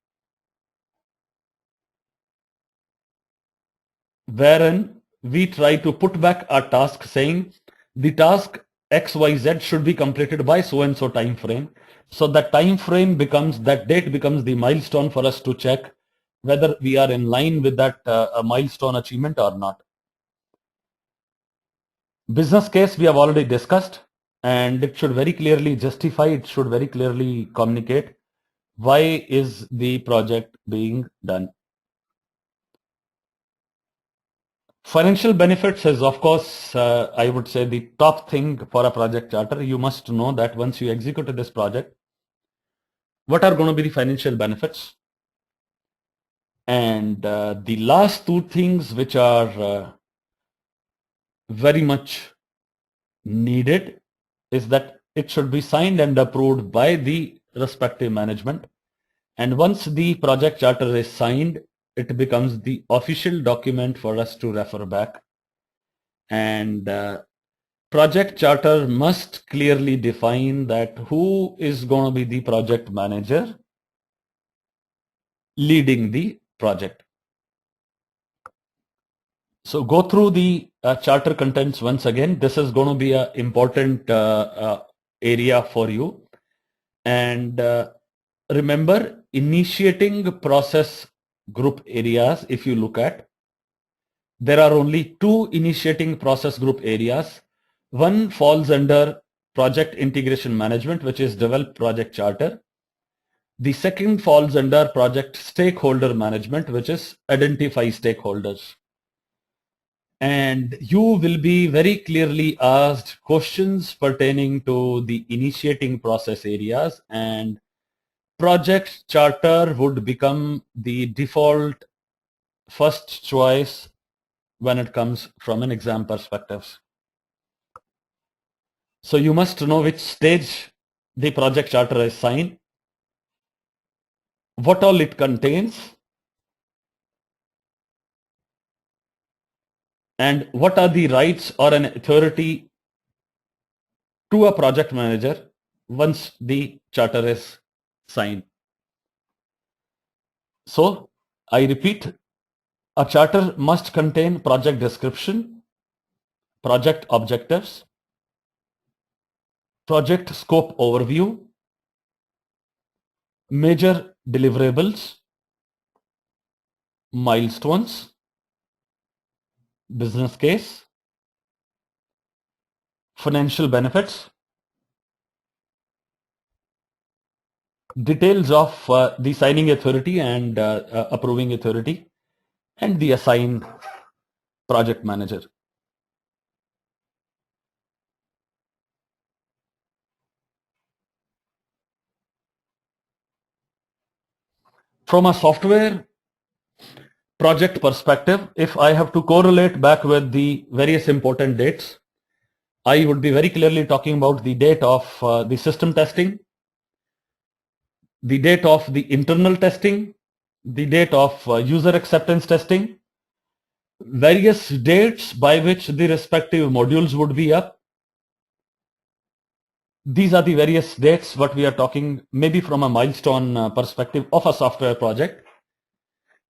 wherein we try to put back a task saying the task XYZ should be completed by so and so time frame. So that time frame becomes, that date becomes the milestone for us to check whether we are in line with that milestone achievement or not. Business case we have already discussed, and it should very clearly justify, it should very clearly communicate why is the project being done. Financial benefits is, of course, I would say the top thing for a project charter. You must know that once you execute this project, what are going to be the financial benefits? And the last two things which are very much needed is that it should be signed and approved by the respective management. And once the project charter is signed, it becomes the official document for us to refer back. And project charter must clearly define that who is going to be the project manager leading the project. So go through the charter contents once again. This is going to be an important area for you. And remember, initiating process group areas, if you look at, there are only two initiating process group areas. One falls under project integration management, which is develop project charter. The second falls under project stakeholder management, which is identify stakeholders. And you will be very clearly asked questions pertaining to the initiating process areas, and project charter would become the default first choice when it comes from an exam perspective. So you must know which stage the project charter is signed, what all it contains, and what are the rights or an authority to a project manager once the charter is signed. So I repeat, a charter must contain project description, project objectives, project scope overview, major deliverables, milestones, business case, financial benefits, details of the signing authority and approving authority, and the assigned project manager. From a software project perspective, if I have to correlate back with the various important dates, I would be very clearly talking about the date of the system testing, the date of the internal testing, the date of user acceptance testing, various dates by which the respective modules would be up. These are the various dates what we are talking, maybe from a milestone perspective of a software project.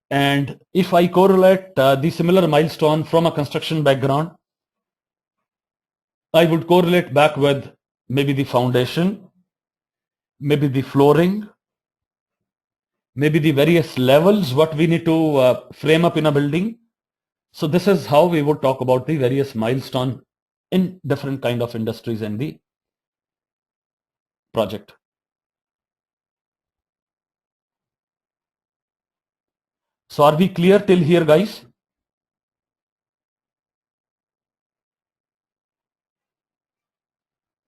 And if I correlate the similar milestone from a construction background, I would correlate back with maybe the foundation, maybe the flooring, maybe the various levels what we need to frame up in a building. So this is how we would talk about the various milestone in different kind of industries in the project. So are we clear till here, guys?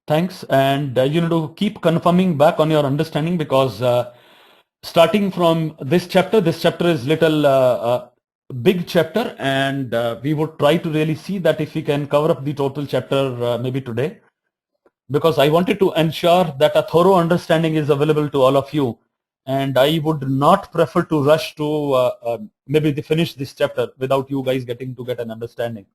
Thanks. And you need to keep confirming back on your understanding, because starting from this chapter is little big chapter, and we would try to really see that if we can cover up the total chapter maybe today, because I wanted to ensure that a thorough understanding is available to all of you. And I would not prefer to rush to maybe finish this chapter without you guys getting to get an understanding.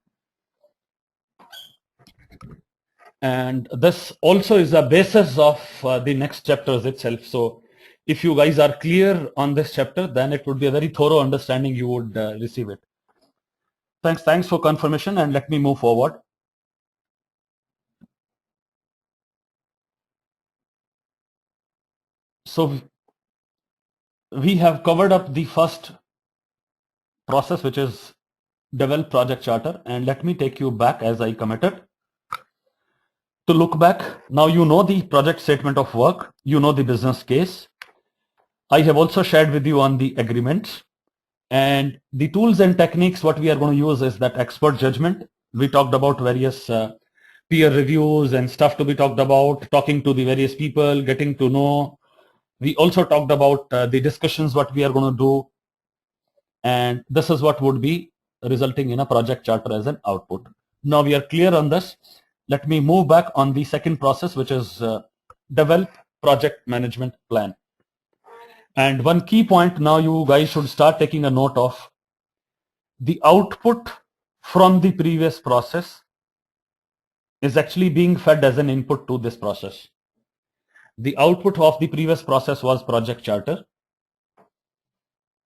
And this also is a basis of the next chapters itself. So if you guys are clear on this chapter, then it would be a very thorough understanding you would receive it. Thanks for confirmation, and let me move forward. So we have covered up the first process, which is develop project charter, and let me take you back as I committed to look back. Now you know the project statement of work, you know the business case. I have also shared with you on the agreements, And the tools and techniques, what we are going to use is that expert judgment. We talked about various peer reviews and stuff to be talked about, talking to the various people, getting to know. We also talked about the discussions, what we are going to do. And this is what would be resulting in a project charter as an output. Now we are clear on this. Let me move back on the second process, which is develop project management plan. And one key point now you guys should start taking a note of: the output from the previous process is actually being fed as an input to this process. The output of the previous process was project charter.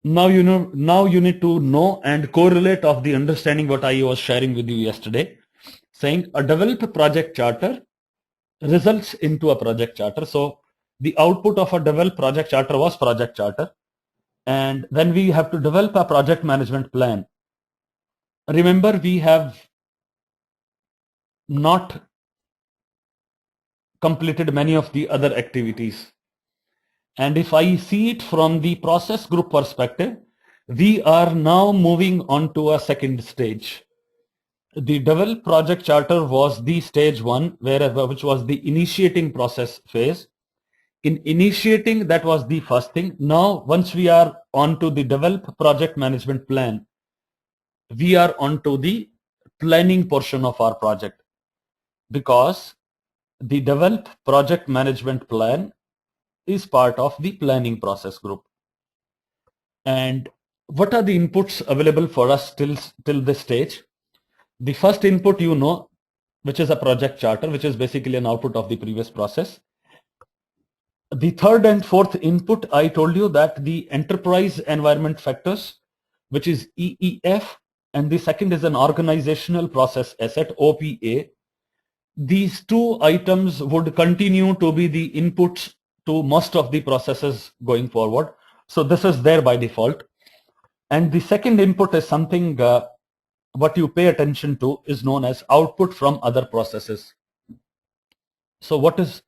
Now you need to know and correlate of the understanding what I was sharing with you yesterday, saying a developed project charter results into a project charter. So the output of a developed project charter was project charter. And when we have to develop a project management plan, remember we have not completed many of the other activities. And if I see it from the process group perspective, we are now moving on to a second stage. The develop project charter was the stage one, which was the initiating process phase. In initiating, that was the first thing. Now, once we are on to the develop project management plan, we are on to the planning portion of our project, because the develop project management plan is part of the planning process group. And what are the inputs available for us till this stage? The first input, which is a project charter, which is basically an output of the previous process. The third and fourth input, I told you that the enterprise environment factors, which is EEF, and the second is an organizational process asset, OPA. These two items would continue to be the inputs to most of the processes going forward. So this is there by default. And the second input is something what you pay attention to is known as output from other processes. So what is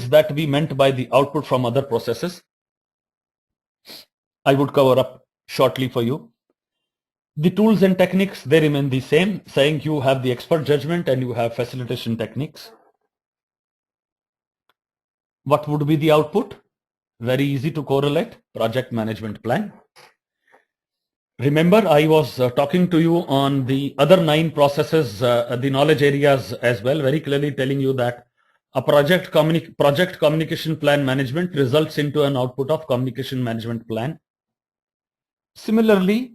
that we meant by the output from other processes? I would cover up shortly for you. The tools and techniques, they remain the same, saying you have the expert judgment and you have facilitation techniques. What would be the output? Very easy to correlate: project management plan. Remember, I was talking to you on the other 9 processes, the knowledge areas as well, very clearly telling you that a project communication plan management results into an output of communication management plan. Similarly,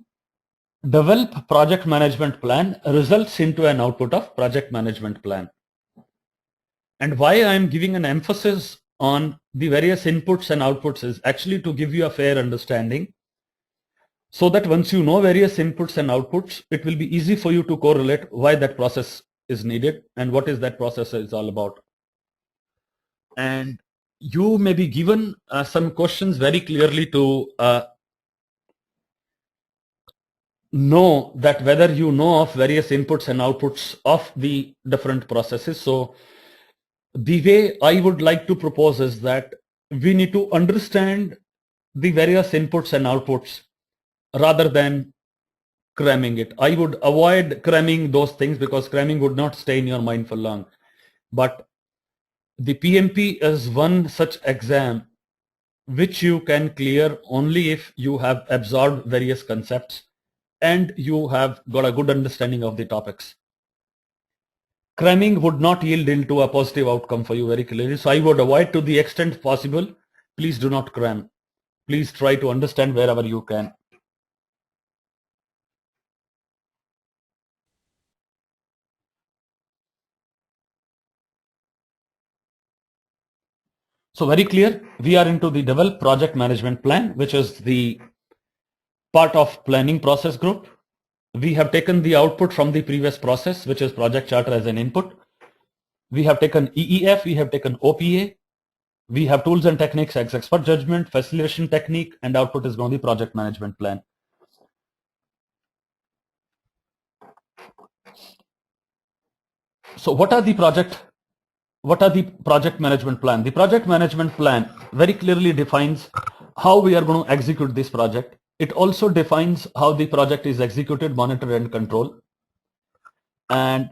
develop project management plan results into an output of project management plan. And why I am giving an emphasis on the various inputs and outputs is actually to give you a fair understanding, so that once you know various inputs and outputs, it will be easy for you to correlate why that process is needed and what is that process is all about. And you may be given some questions very clearly to know that whether you know of various inputs and outputs of the different processes. So the way I would like to propose is that we need to understand the various inputs and outputs rather than cramming it. I would avoid cramming those things, because cramming would not stay in your mind for long. But the PMP is one such exam which you can clear only if you have absorbed various concepts and you have got a good understanding of the topics. Cramming would not yield into a positive outcome for you, very clearly. So I would avoid to the extent possible. Please do not cram. Please try to understand wherever you can. So very clear, we are into the develop project management plan, which is the part of planning process group. We have taken the output from the previous process, which is project charter, as an input. We have taken EEF, we have taken OPA, we have tools and techniques as expert judgment, facilitation technique, and output is going to be project management plan. So what are the project management plan? The project management plan very clearly defines how we are going to execute this project. It also defines how the project is executed, monitored, and controlled. And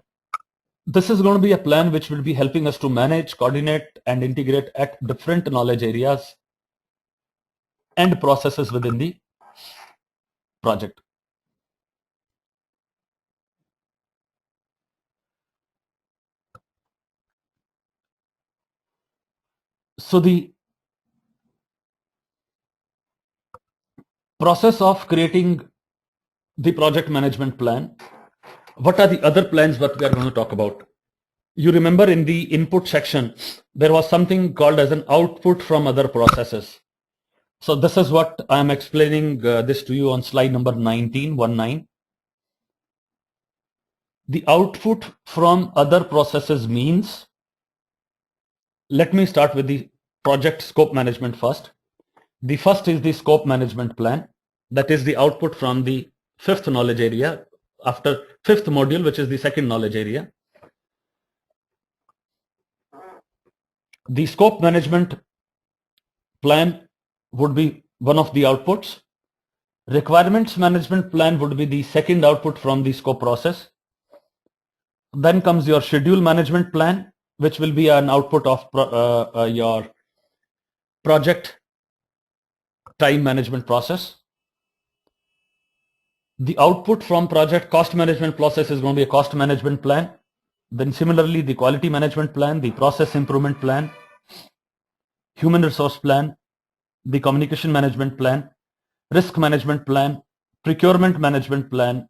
this is going to be a plan which will be helping us to manage, coordinate, and integrate at different knowledge areas and processes within the project. So the process of creating the project management plan, what are the other plans that we are going to talk about? You remember in the input section, there was something called as an output from other processes. So this is what I am explaining this to you on slide number 19. The output from other processes means, let me start with the project scope management first. The first is the scope management plan. That is the output from the fifth knowledge area after fifth module, which is the second knowledge area. The scope management plan would be one of the outputs. Requirements management plan would be the second output from the scope process. Then comes your schedule management plan, which will be an output of your project time management process. The output from project cost management process is going to be a cost management plan. Then similarly, the quality management plan, the process improvement plan, human resource plan, the communication management plan, risk management plan, procurement management plan,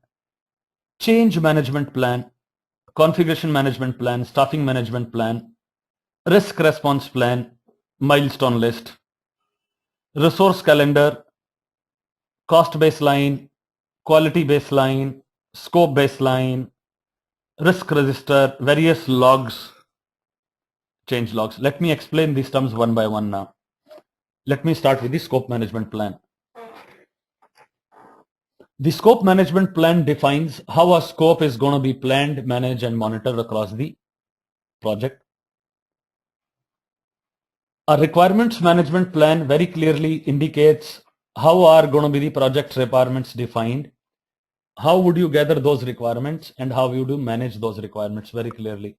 change management plan, configuration management plan, staffing management plan, risk response plan, milestone list, resource calendar, cost baseline, quality baseline, scope baseline, risk register, various logs, change logs. Let me explain these terms one by one now. Let me start with the scope management plan. The scope management plan defines how a scope is going to be planned, managed, and monitored across the project. A requirements management plan very clearly indicates how are going to be the project requirements defined, how would you gather those requirements, and how you do manage those requirements very clearly.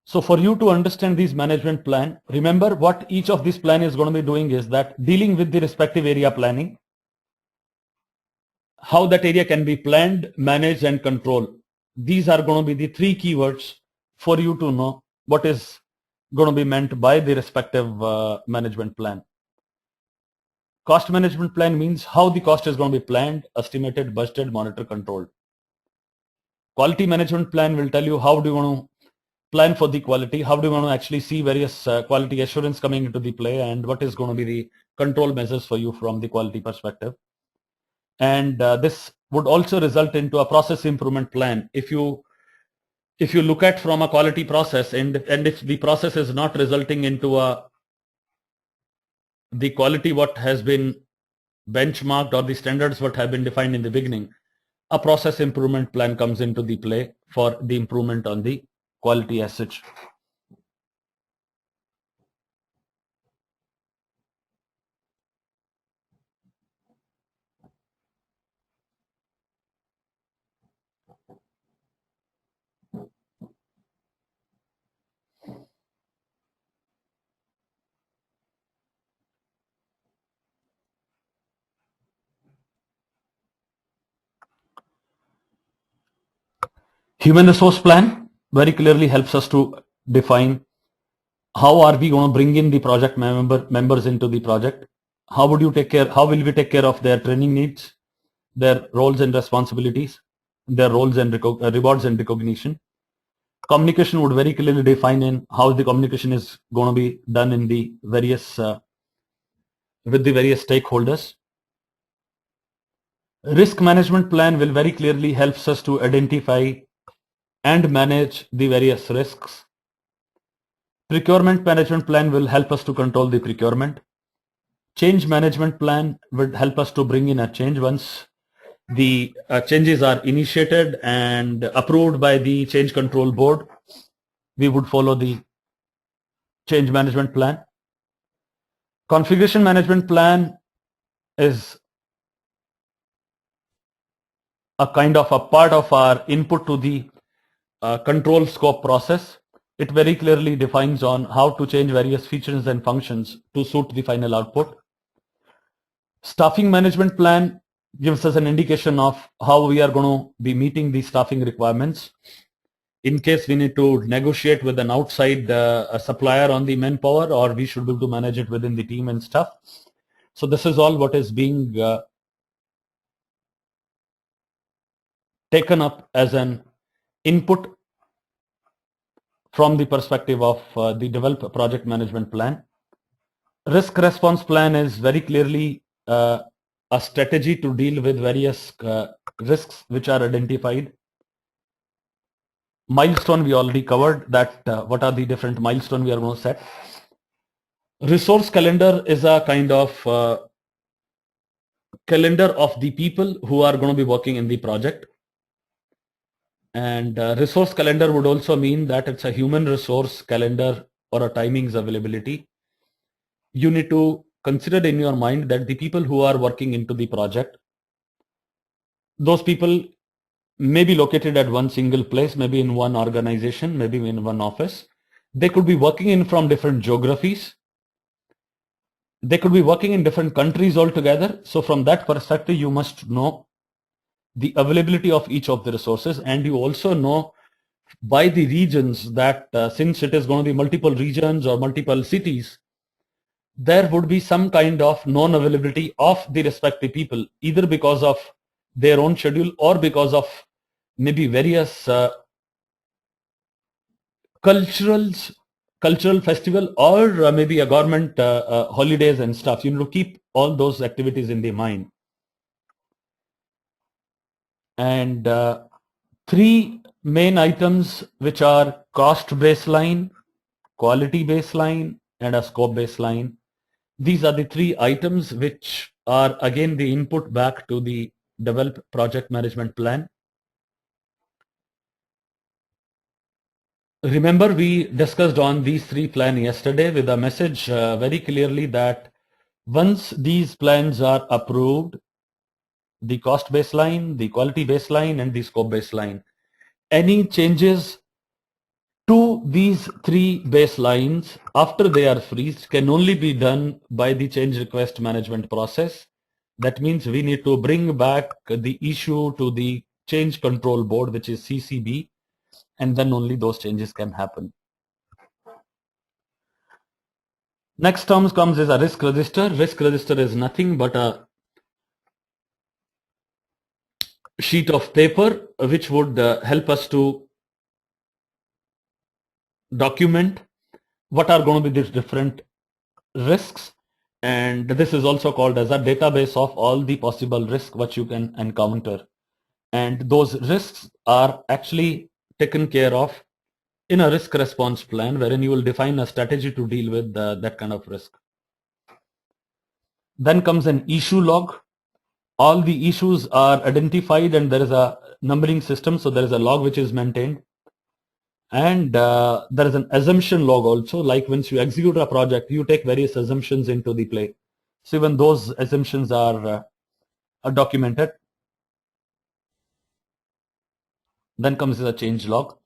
So for you to understand this management plan, remember what each of this plan is going to be doing is that dealing with the respective area planning, how that area can be planned, managed, and controlled. These are going to be the three keywords for you to know what is going to be meant by the respective management plan. Cost management plan means how the cost is going to be planned, estimated, budgeted, monitored, controlled. Quality management plan will tell you how do you want to plan for the quality, how do you want to actually see various quality assurance coming into the play, and what is going to be the control measures for you from the quality perspective. And this would also result into a process improvement plan. If you look at from a quality process, and if the process is not resulting into the quality what has been benchmarked or the standards what have been defined in the beginning, a process improvement plan comes into the play for the improvement on the quality as such. Human resource plan very clearly helps us to define how are we going to bring in the project members into the project. How would you take care? How will we take care of their training needs, their roles and responsibilities, their roles and rewards and recognition? Communication would very clearly define in how the communication is going to be done in the various with the various stakeholders. Risk management plan will very clearly helps us to identify and manage the various risks. Procurement management plan will help us to control the procurement. Change management plan would help us to bring in a change once the changes are initiated and approved by the change control board. We would follow the change management plan. Configuration management plan is a kind of a part of our input to the control scope process. It very clearly defines on how to change various features and functions to suit the final output. Staffing management plan gives us an indication of how we are going to be meeting the staffing requirements. In case we need to negotiate with an outside supplier on the manpower, or we should be able to manage it within the team and stuff. So this is all what is being taken up as an input from the perspective of the develop project management plan. Risk response plan is very clearly a strategy to deal with various risks which are identified. Milestone we already covered that what are the different milestones we are going to set. Resource calendar is a kind of calendar of the people who are going to be working in the project. And resource calendar would also mean that it's a human resource calendar or a timings availability. You need to consider in your mind that the people who are working into the project, those people may be located at one single place, maybe in one organization, maybe in one office. They could be working in from different geographies. They could be working in different countries altogether. So from that perspective, you must know the availability of each of the resources, and you also know by the regions that since it is going to be multiple regions or multiple cities, there would be some kind of non-availability of the respective people, either because of their own schedule or because of maybe various cultural festival, or maybe a government holidays and stuff. You need to keep all those activities in the mind. And three main items, which are cost baseline, quality baseline, and a scope baseline. These are the three items which are again the input back to the develop project management plan. Remember, we discussed on these three plans yesterday with a message very clearly that once these plans are approved, the cost baseline, the quality baseline, and the scope baseline, any changes to these three baselines after they are freezed can only be done by the change request management process. That means we need to bring back the issue to the change control board, which is CCB, and then only those changes can happen. Next terms comes is a risk register. Risk register is nothing but a sheet of paper which would help us to document what are going to be these different risks, and this is also called as a database of all the possible risks what you can encounter, and those risks are actually taken care of in a risk response plan, wherein you will define a strategy to deal with that kind of risk. Then comes an issue log. All the issues are identified and there is a numbering system, so there is a log which is maintained. And there is an assumption log also, like once you execute a project, you take various assumptions into the play. So even those assumptions are documented. Then comes the change log.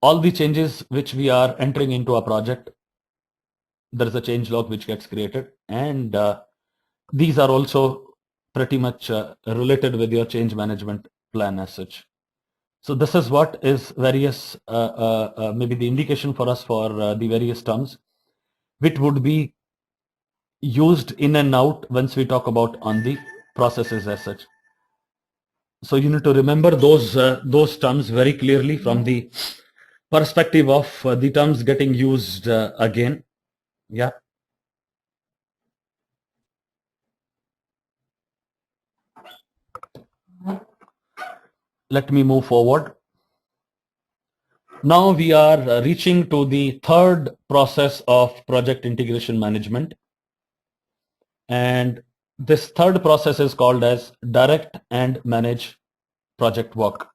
All the changes which we are entering into a project, there is a change log which gets created. And these are also pretty much related with your change management plan as such. So this is what is various, maybe the indication for us for the various terms, which would be used in and out once we talk about on the processes as such. So you need to remember those terms very clearly from the perspective of the terms getting used again. Yeah. Let me move forward. Now we are reaching to the third process of project integration management. And this third process is called as direct and manage project work.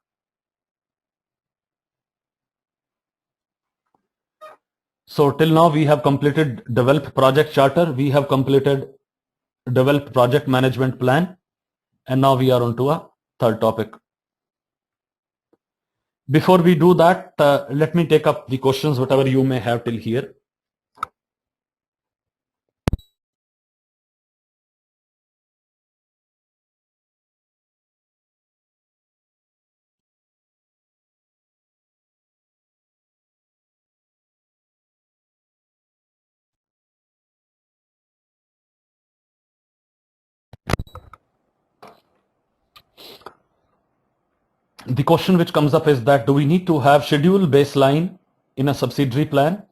So till now we have completed develop project charter, we have completed develop project management plan, and now we are on to a third topic. Before we do that, let me take up the questions, whatever you may have till here. The question which comes up is that, do we need to have schedule baseline in a subsidiary plan?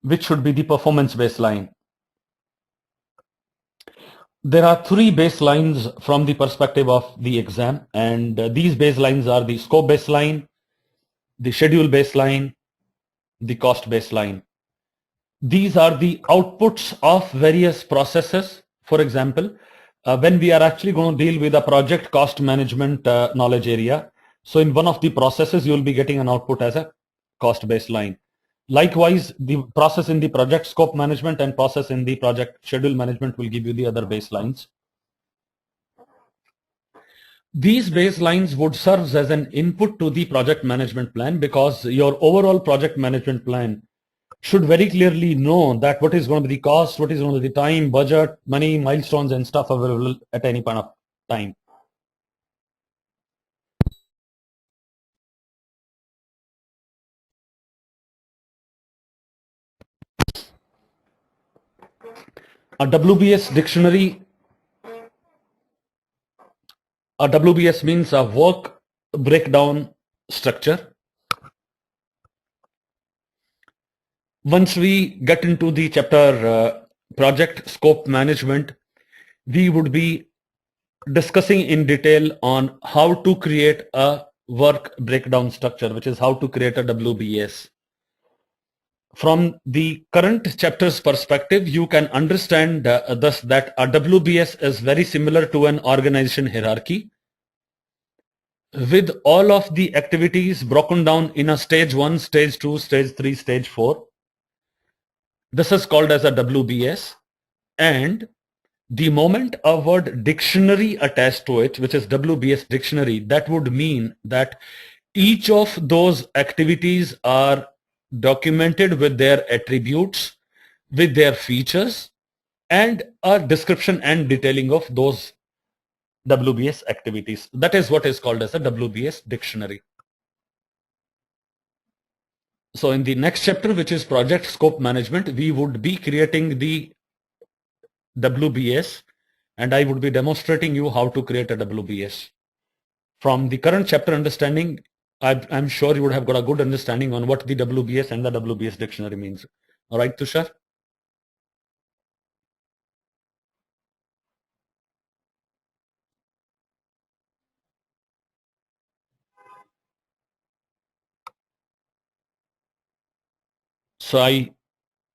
Which should be the performance baseline? There are three baselines from the perspective of the exam, and these baselines are the scope baseline, the schedule baseline, the cost baseline. These are the outputs of various processes. For example, when we are actually going to deal with a project cost management knowledge area, so in one of the processes, you will be getting an output as a cost baseline. Likewise, the process in the project scope management and process in the project schedule management will give you the other baselines. These baselines would serve as an input to the project management plan, because your overall project management plan should very clearly know that what is going to be the cost, what is going to be the time, budget, money, milestones and stuff available at any point of time. A WBS dictionary, a WBS means a work breakdown structure. Once we get into the chapter project scope management, we would be discussing in detail on how to create a work breakdown structure, which is how to create a WBS. From the current chapter's perspective, you can understand thus that a WBS is very similar to an organization hierarchy, with all of the activities broken down in a stage 1, stage 2, stage 3, stage 4. This is called as a WBS, and the moment a word dictionary attached to it, which is WBS dictionary, that would mean that each of those activities are documented with their attributes, with their features, and a description and detailing of those WBS activities. That is what is called as a WBS dictionary. So in the next chapter, which is project scope management, we would be creating the WBS, and I would be demonstrating you how to create a WBS. From the current chapter understanding, I'm sure you would have got a good understanding on what the WBS and the WBS dictionary means. All right, Tushar? So I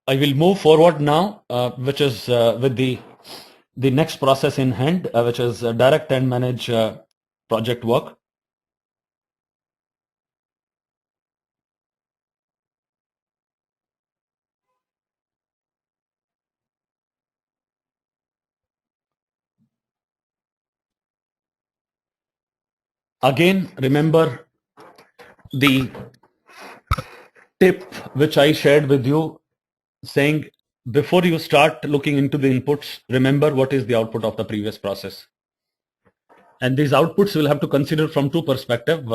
will move forward now, which is with the next process in hand, which is direct and manage project work. Again, remember the tip which I shared with you, saying before you start looking into the inputs, remember what is the output of the previous process. And these outputs will have to consider from two perspectives.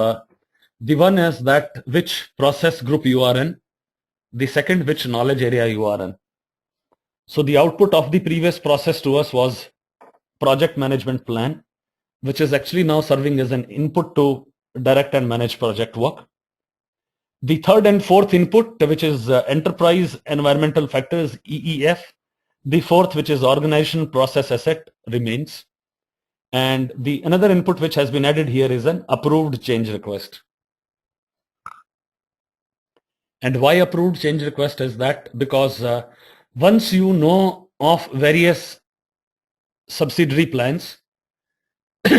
The one is that which process group you are in. The second, which knowledge area you are in. So the output of the previous process to us was project management plan, which is actually now serving as an input to direct and manage project work. The third and fourth input, which is enterprise environmental factors, EEF. The fourth, which is organization process asset, remains. And the another input which has been added here is an approved change request. And why approved change request is that because once you know of various subsidiary plans,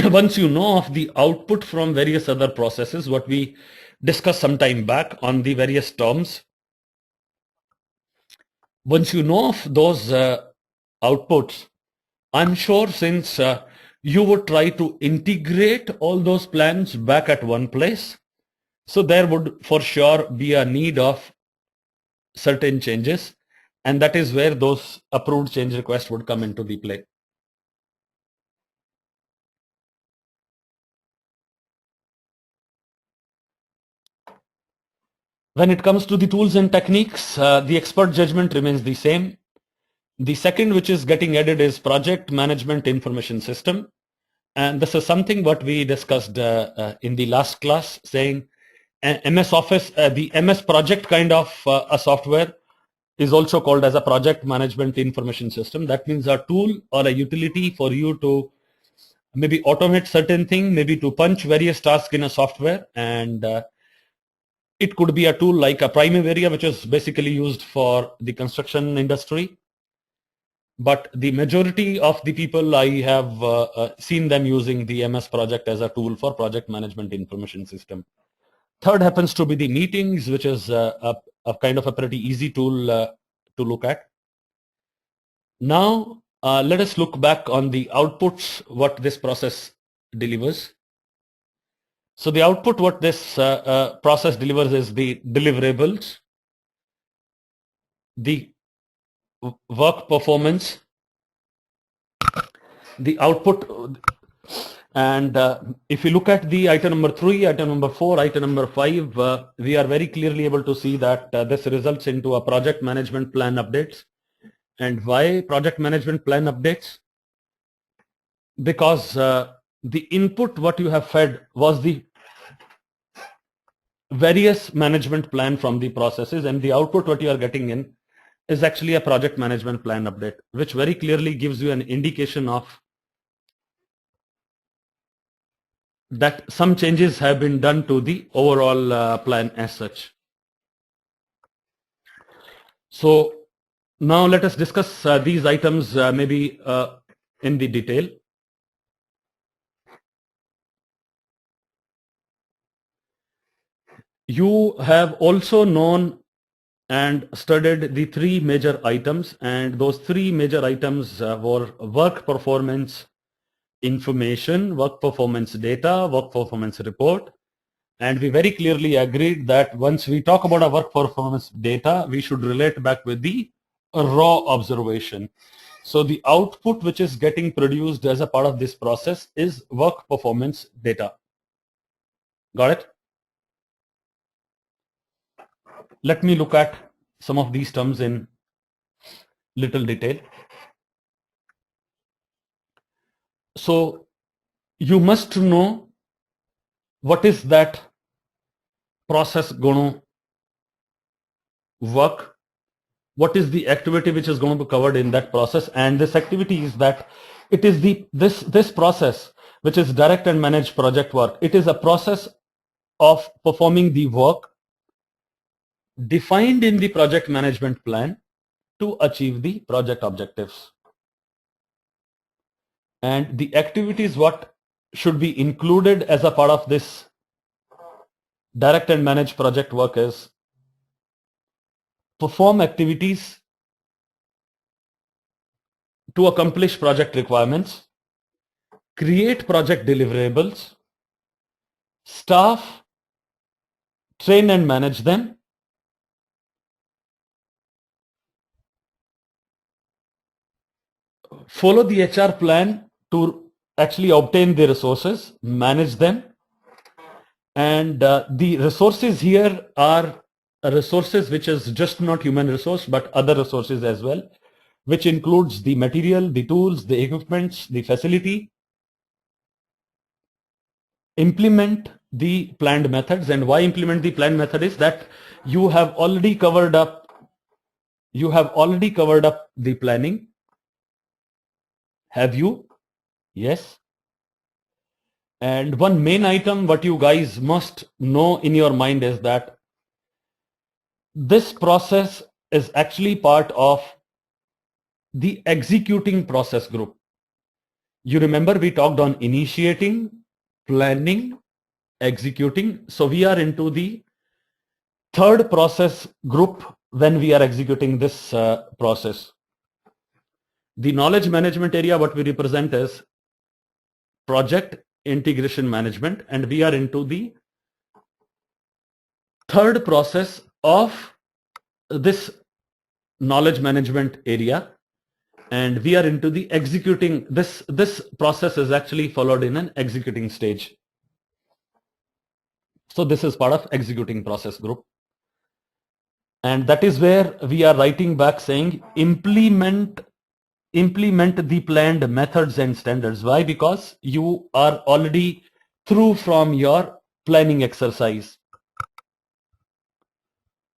once you know of the output from various other processes, what we discussed some time back on the various terms, once you know of those outputs, I'm sure since you would try to integrate all those plans back at one place, So there would for sure be a need of certain changes, and that is where those approved change requests would come into the play. When it comes to the tools and techniques, the expert judgment remains the same. The second which is getting added is project management information system. And this is something what we discussed in the last class, saying MS Office, the MS project kind of a software is also called as a project management information system. That means a tool or a utility for you to maybe automate certain thing, maybe to punch various tasks in a software. And it could be a tool like a Primavera, which is basically used for the construction industry. But the majority of the people, I have seen them using the MS project as a tool for project management information system. Third happens to be the meetings, which is a kind of a pretty easy tool to look at. Now, let us look back on the outputs, what this process delivers. So the output, what this process delivers is the deliverables, the work performance, the output. And if you look at the item number 3, item number 4, item number 5, we are very clearly able to see that this results into a project management plan updates. And why project management plan updates? Because the input what you have fed was the various management plan from the processes, and the output what you are getting in is actually a project management plan update, which very clearly gives you an indication of that some changes have been done to the overall plan as such. So now let us discuss these items maybe in the detail. You have also known and studied the 3 major items, and those 3 major items were work performance information, work performance data, work performance report. And we very clearly agreed that once we talk about a work performance data, we should relate back with the raw observation. So the output which is getting produced as a part of this process is work performance data. Got it? Let me look at some of these terms in little detail. So you must know what is that process going to work, what is the activity which is going to be covered in that process, and this activity is that it is this process which is direct and managed project work. It is a process of performing the work defined in the project management plan to achieve the project objectives. And the activities what should be included as a part of this direct and managed project work is perform activities to accomplish project requirements, create project deliverables, staff, train and manage them, follow the HR plan to actually obtain the resources, manage them. And the resources here are resources which is just not human resource, but other resources as well, which includes the material, the tools, the equipments, the facility. Implement the planned methods. And why implement the planned method is that you have already covered up the planning. Have you? Yes. And one main item what you guys must know in your mind is that this process is actually part of the executing process group. You remember we talked on initiating, planning, executing. So we are into the third process group when we are executing this process. The knowledge management area what we represent is project integration management, and we are into the third process of this knowledge management area, and we are into the executing. This process is actually followed in an executing stage. So this is part of executing process group, and that is where we are writing back saying implement the planned methods and standards. Why? Because you are already through from your planning exercise.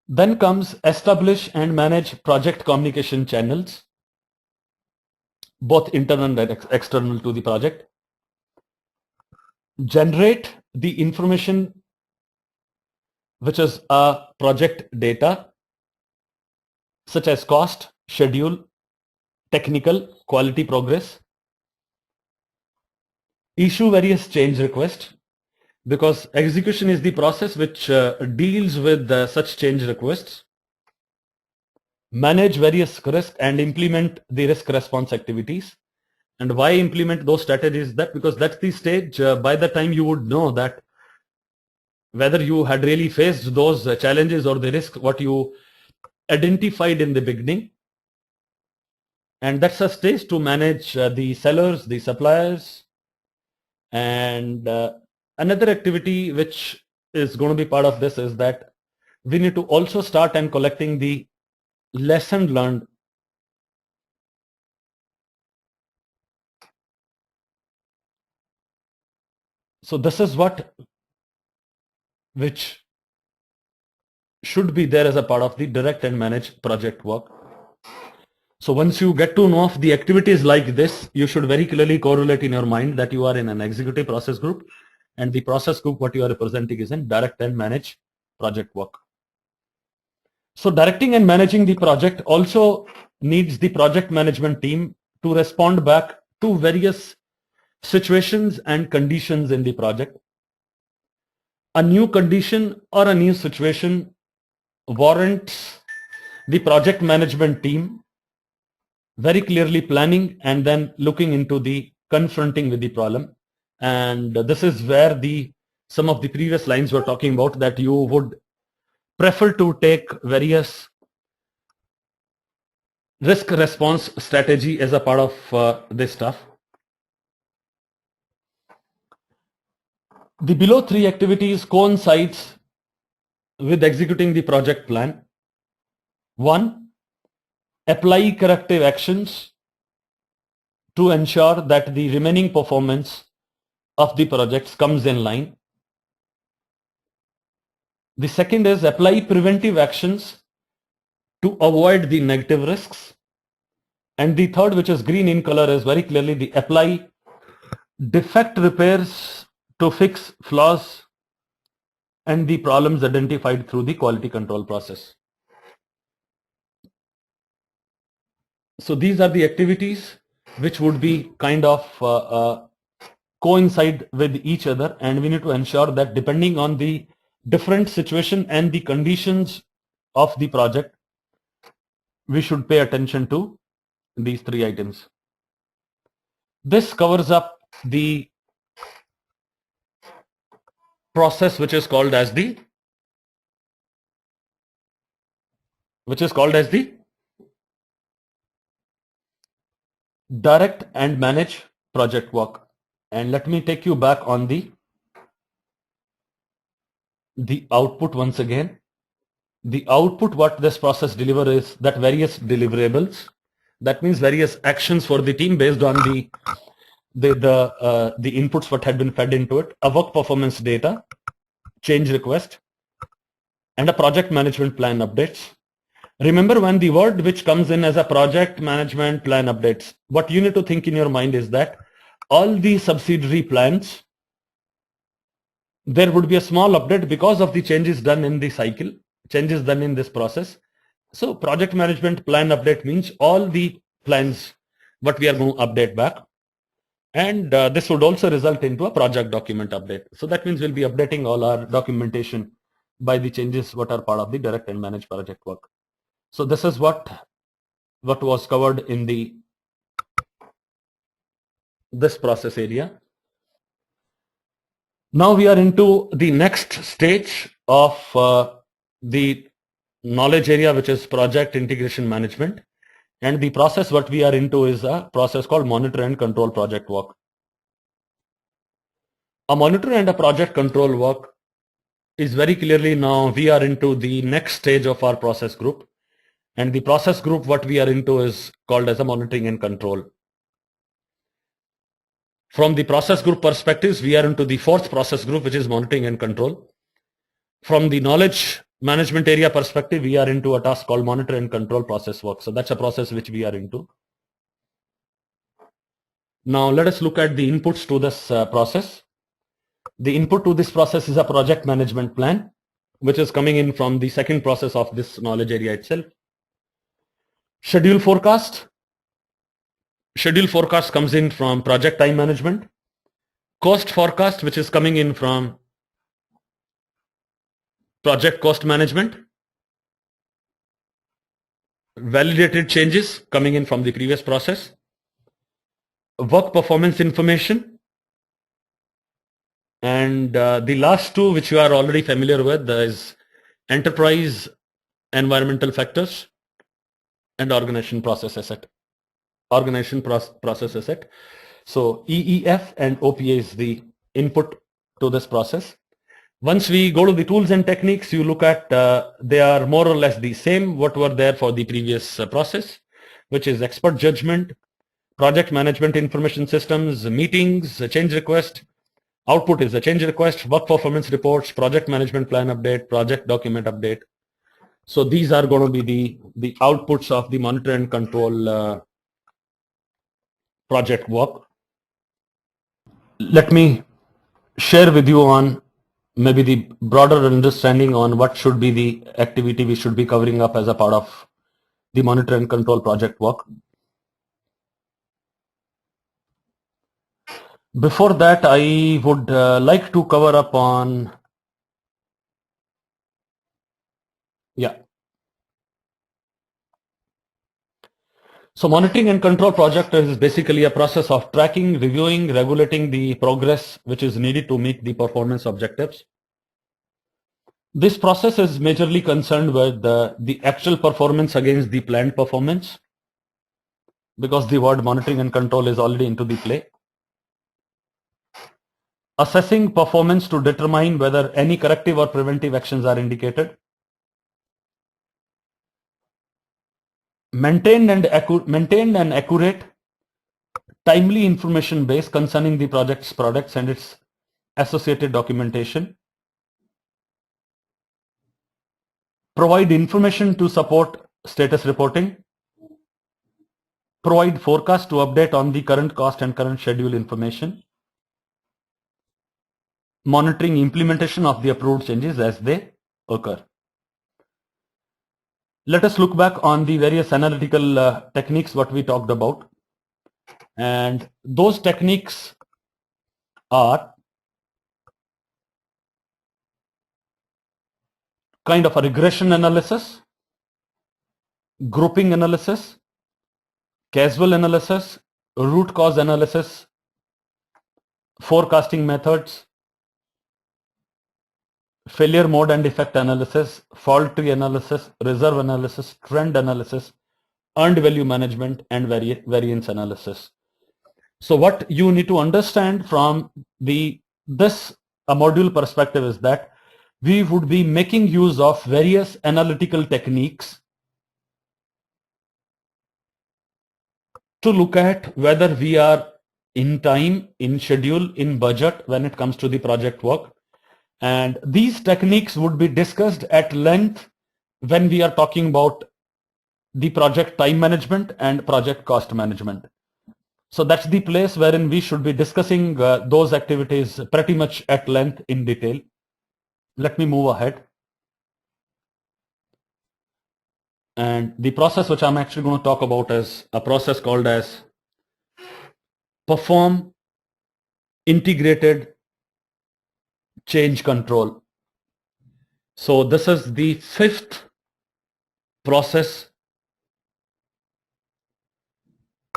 Then comes establish and manage project communication channels, both internal and external to the project. Generate the information which is project data, such as cost, schedule, technical, quality progress. Issue various change requests, because execution is the process which deals with such change requests. Manage various risk and implement the risk response activities. And why implement those strategies? That because that's the stage by the time you would know that whether you had really faced those challenges or the risk what you identified in the beginning. And that's a stage to manage the sellers, the suppliers. And another activity which is going to be part of this is that we need to also start and collecting the lesson learned. So this is what which should be there as a part of the direct and manage project work. So once you get to know of the activities like this, you should very clearly correlate in your mind that you are in an executive process group, and the process group what you are representing is in direct and manage project work. So directing and managing the project also needs the project management team to respond back to various situations and conditions in the project. A new condition or a new situation warrants the project management team very clearly planning and then looking into the confronting with the problem. And this is where some of the previous lines were talking about, that you would prefer to take various risk response strategy as a part of this stuff. The below three activities coincides with executing the project plan. 1. Apply corrective actions to ensure that the remaining performance of the projects comes in line. The second is apply preventive actions to avoid the negative risks. And the third, which is green in color, is very clearly the apply defect repairs to fix flaws and the problems identified through the quality control process. So these are the activities which would be kind of coincide with each other, and we need to ensure that depending on the different situation and the conditions of the project, we should pay attention to these three items. This covers up the process which is called as the direct and manage project work. And let me take you back on the output once again. The output what this process deliver is that various deliverables, that means various actions for the team based on the inputs what had been fed into it, a work performance data, change request, and a project management plan updates. Remember, when the word which comes in as a project management plan updates, what you need to think in your mind is that all the subsidiary plans, there would be a small update because of the changes done in the cycle, changes done in this process. So project management plan update means all the plans what we are going to update back. And this would also result into a project document update. So that means we'll be updating all our documentation by the changes what are part of the direct and managed project work. So this is what was covered in this process area. Now we are into the next stage of the knowledge area, which is project integration management. And the process what we are into is a process called monitor and control project work. A monitor and a project control work is very clearly now we are into the next stage of our process group. And the process group what we are into is called as a monitoring and control. From the process group perspectives, we are into the fourth process group, which is monitoring and control. From the knowledge management area perspective, we are into a task called monitor and control process work. So that's a process which we are into. Now let us look at the inputs to this process. The input to this process is a project management plan, which is coming in from the second process of this knowledge area itself. Schedule forecast. Schedule forecast comes in from project time management. Cost forecast, which is coming in from project cost management. Validated changes coming in from the previous process. Work performance information. And the last two, which you are already familiar with, is enterprise environmental factors and organization process asset. Organization process asset. So EEF and OPA is the input to this process. Once we go to the tools and techniques, you look at, they are more or less the same what were there for the previous process, which is expert judgment, project management information systems, meetings, a change request. Output is a change request, work performance reports, project management plan update, project document update. So these are going to be the outputs of the monitor and control project work. Let me share with you on maybe the broader understanding on what should be the activity we should be covering up as a part of the monitor and control project work. Before that, I would like to cover up on, So monitoring and control project is basically a process of tracking, reviewing, regulating the progress which is needed to meet the performance objectives. This process is majorly concerned with the actual performance against the planned performance, because the word monitoring and control is already into the play. Assessing performance to determine whether any corrective or preventive actions are indicated. Maintained and accurate, timely information base concerning the project's products and its associated documentation. Provide information to support status reporting. Provide forecast to update on the current cost and current schedule information. Monitoring implementation of the approved changes as they occur. Let us look back on the various analytical techniques what we talked about. And those techniques are kind of a regression analysis, grouping analysis, causal analysis, root cause analysis, forecasting methods, failure mode and effect analysis, fault tree analysis, reserve analysis, trend analysis, earned value management, and variance analysis. So what you need to understand from this module perspective is that we would be making use of various analytical techniques to look at whether we are in time, in schedule, in budget when it comes to the project work. And these techniques would be discussed at length when we are talking about the project time management and project cost management. So that's the place wherein we should be discussing those activities pretty much at length in detail. Let me move ahead. And the process which I'm actually going to talk about is a process called as perform integrated change control. So this is the fifth process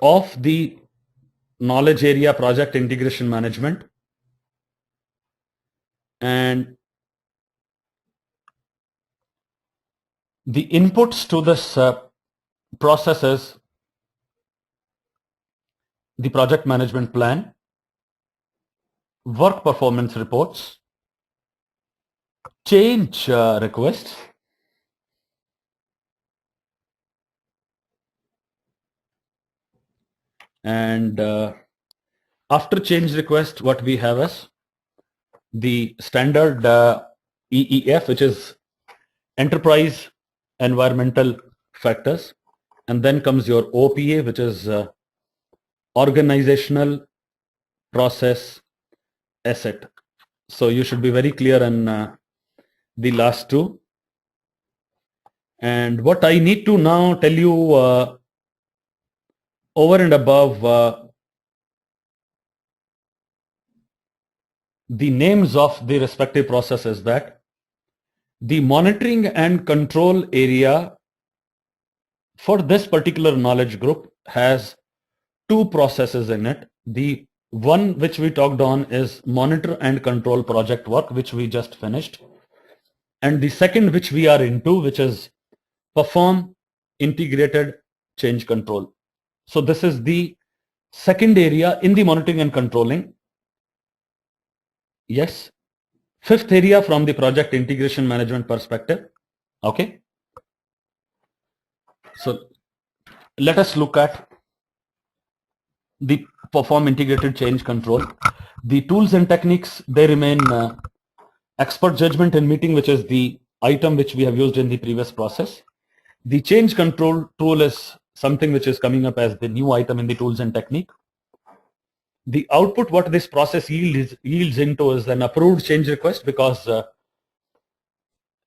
of the knowledge area project integration management. And the inputs to this process is the project management plan, work performance reports, change requests, and after change request, what we have is the standard EEF, which is enterprise environmental factors, and then comes your OPA, which is organizational process asset. So you should be very clear on the last two. And what I need to now tell you over and above the names of the respective processes, that the monitoring and control area for this particular knowledge group has two processes in it. The one which we talked on is monitor and control project work, which we just finished. And the second which we are into, which is perform integrated change control. So this is the second area in the monitoring and controlling. Yes. Fifth area from the project integration management perspective. Okay. So let us look at the perform integrated change control. The tools and techniques, they remain expert judgment and meeting, which is the item which we have used in the previous process. The change control tool is something which is coming up as the new item in the tools and technique. The output what this process yields into is an approved change request, because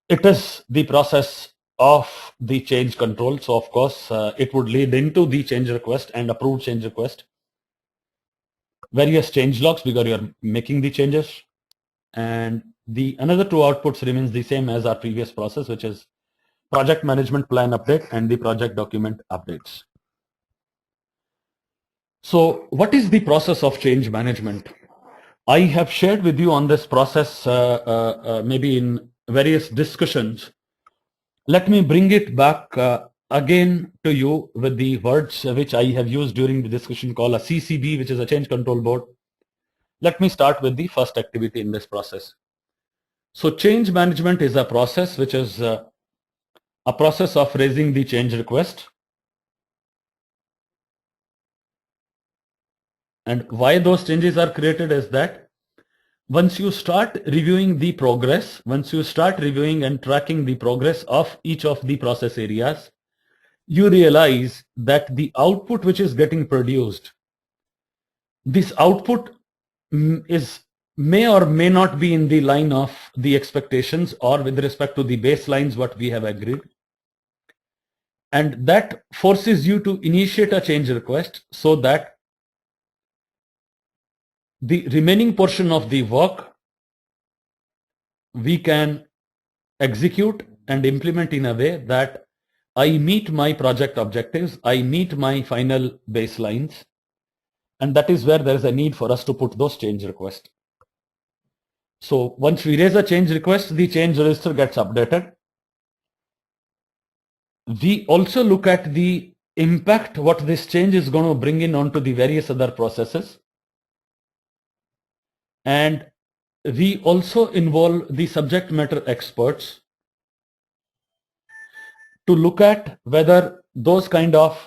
it is the process of the change control. So of course it would lead into the change request and approved change request, various change logs, because you are making the changes. And the another two outputs remains the same as our previous process, which is project management plan update and the project document updates. So what is the process of change management? I have shared with you on this process maybe in various discussions. Let me bring it back again to you with the words which I have used during the discussion, called a CCB, which is a change control board. Let me start with the first activity in this process. So change management is a process which is a process of raising the change request. And why those changes are created is that once you start reviewing the progress, once you start reviewing and tracking the progress of each of the process areas, you realize that the output which is getting produced, this output may or may not be in the line of the expectations or with respect to the baselines what we have agreed. And that forces you to initiate a change request so that the remaining portion of the work we can execute and implement in a way that I meet my project objectives, I meet my final baselines, and that is where there is a need for us to put those change requests. So once we raise a change request, the change register gets updated. We also look at the impact what this change is going to bring in onto the various other processes. And we also involve the subject matter experts to look at whether those kind of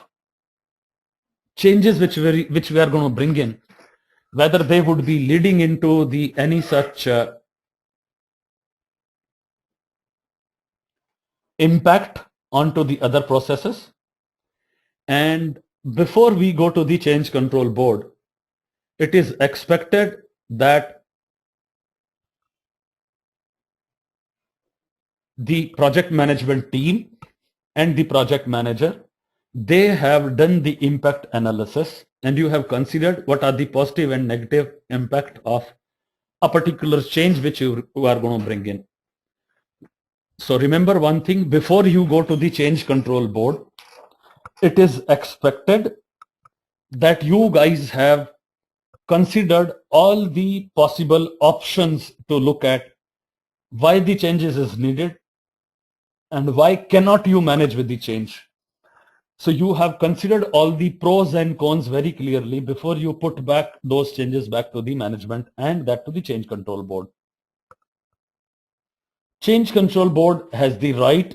changes which we are going to bring in, whether they would be leading into the any such impact onto the other processes. And before we go to the change control board, it is expected that the project management team and the project manager, they have done the impact analysis, and you have considered what are the positive and negative impact of a particular change which you are going to bring in. So remember one thing, before you go to the change control board, it is expected that you guys have considered all the possible options to look at why the changes is needed, and why cannot you manage with the change. So you have considered all the pros and cons very clearly before you put back those changes back to the management and that to the change control board. Change control board has the right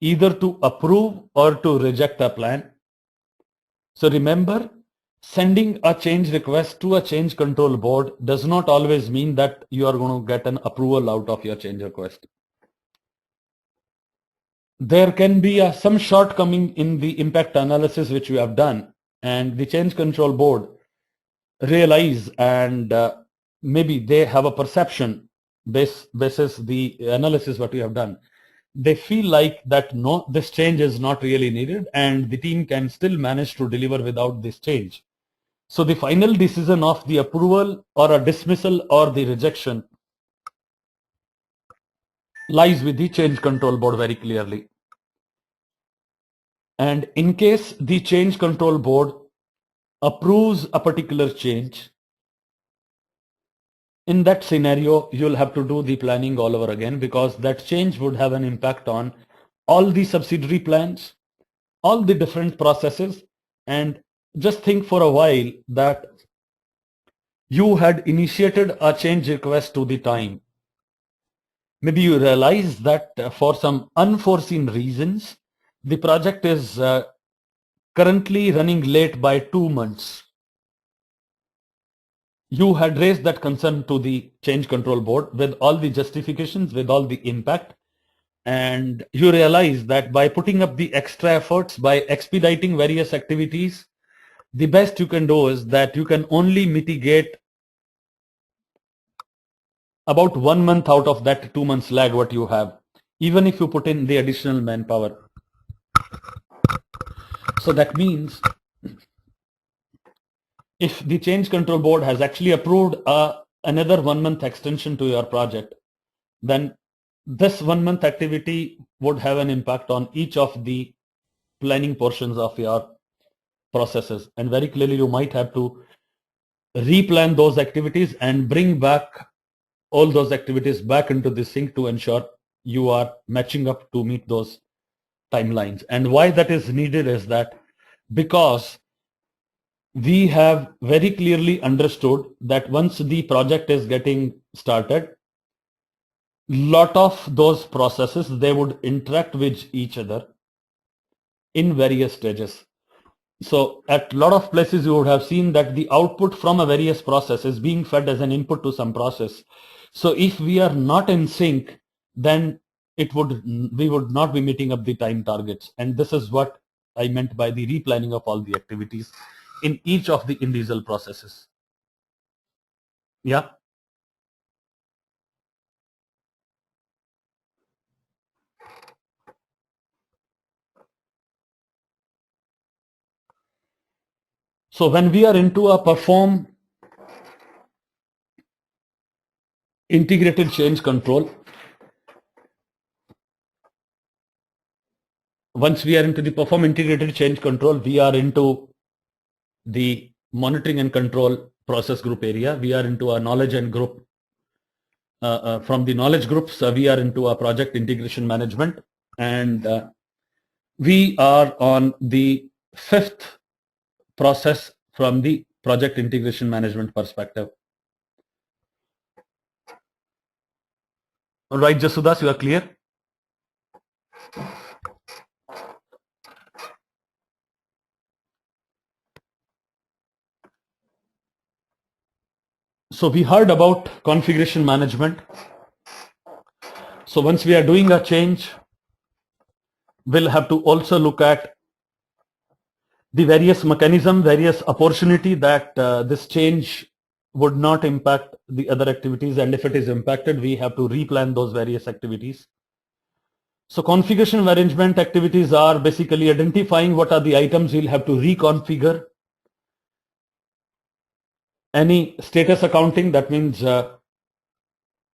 either to approve or to reject a plan. So remember, sending a change request to a change control board does not always mean that you are going to get an approval out of your change request. There can be some shortcoming in the impact analysis which you have done, and the change control board realize and maybe they have a perception basis the analysis what you have done. They feel like that no, this change is not really needed and the team can still manage to deliver without this change. So the final decision of the approval or a dismissal or the rejection lies with the change control board very clearly. And in case the change control board approves a particular change, in that scenario, you'll have to do the planning all over again, because that change would have an impact on all the subsidiary plans, all the different processes. And just think for a while that you had initiated a change request to the time. Maybe you realize that for some unforeseen reasons, the project is currently running late by 2 months. You had raised that concern to the change control board with all the justifications, with all the impact, and you realize that by putting up the extra efforts, by expediting various activities, the best you can do is that you can only mitigate about 1 month out of that 2 months lag what you have, even if you put in the additional manpower. So that means if the change control board has actually approved another 1 month extension to your project, then this 1 month activity would have an impact on each of the planning portions of your processes. And very clearly, you might have to replan those activities and bring back all those activities back into the sync to ensure you are matching up to meet those timelines. And why that is needed is that because we have very clearly understood that once the project is getting started, lot of those processes, they would interact with each other in various stages. So at a lot of places you would have seen that the output from a various process is being fed as an input to some process. So if we are not in sync, then we would not be meeting up the time targets. And this is what I meant by the replanning of all the activities in each of the individual processes. Yeah. So when we are into a perform integrated change control, once we are into the perform integrated change control, we are into the monitoring and control process group area. We are into a knowledge and group. From the knowledge groups, we are into a project integration management, and we are on the 5th process from the project integration management perspective. All right, Jasudas, you are clear? So we heard about configuration management. So once we are doing a change, we'll have to also look at the various mechanism, various opportunity that this change would not impact the other activities, and if it is impacted, we have to replan those various activities. So configuration management activities are basically identifying what are the items we'll have to reconfigure. Any status accounting, that means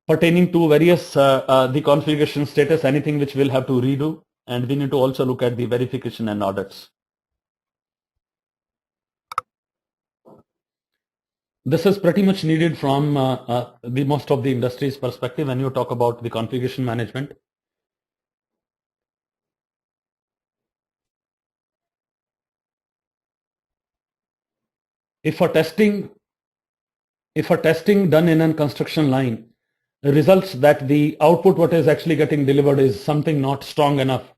pertaining to various the configuration status, anything which we'll have to redo, and we need to also look at the verification and audits. This is pretty much needed from the most of the industry's perspective when you talk about the configuration management. If a testing done in a construction line results that the output what is actually getting delivered is something not strong enough,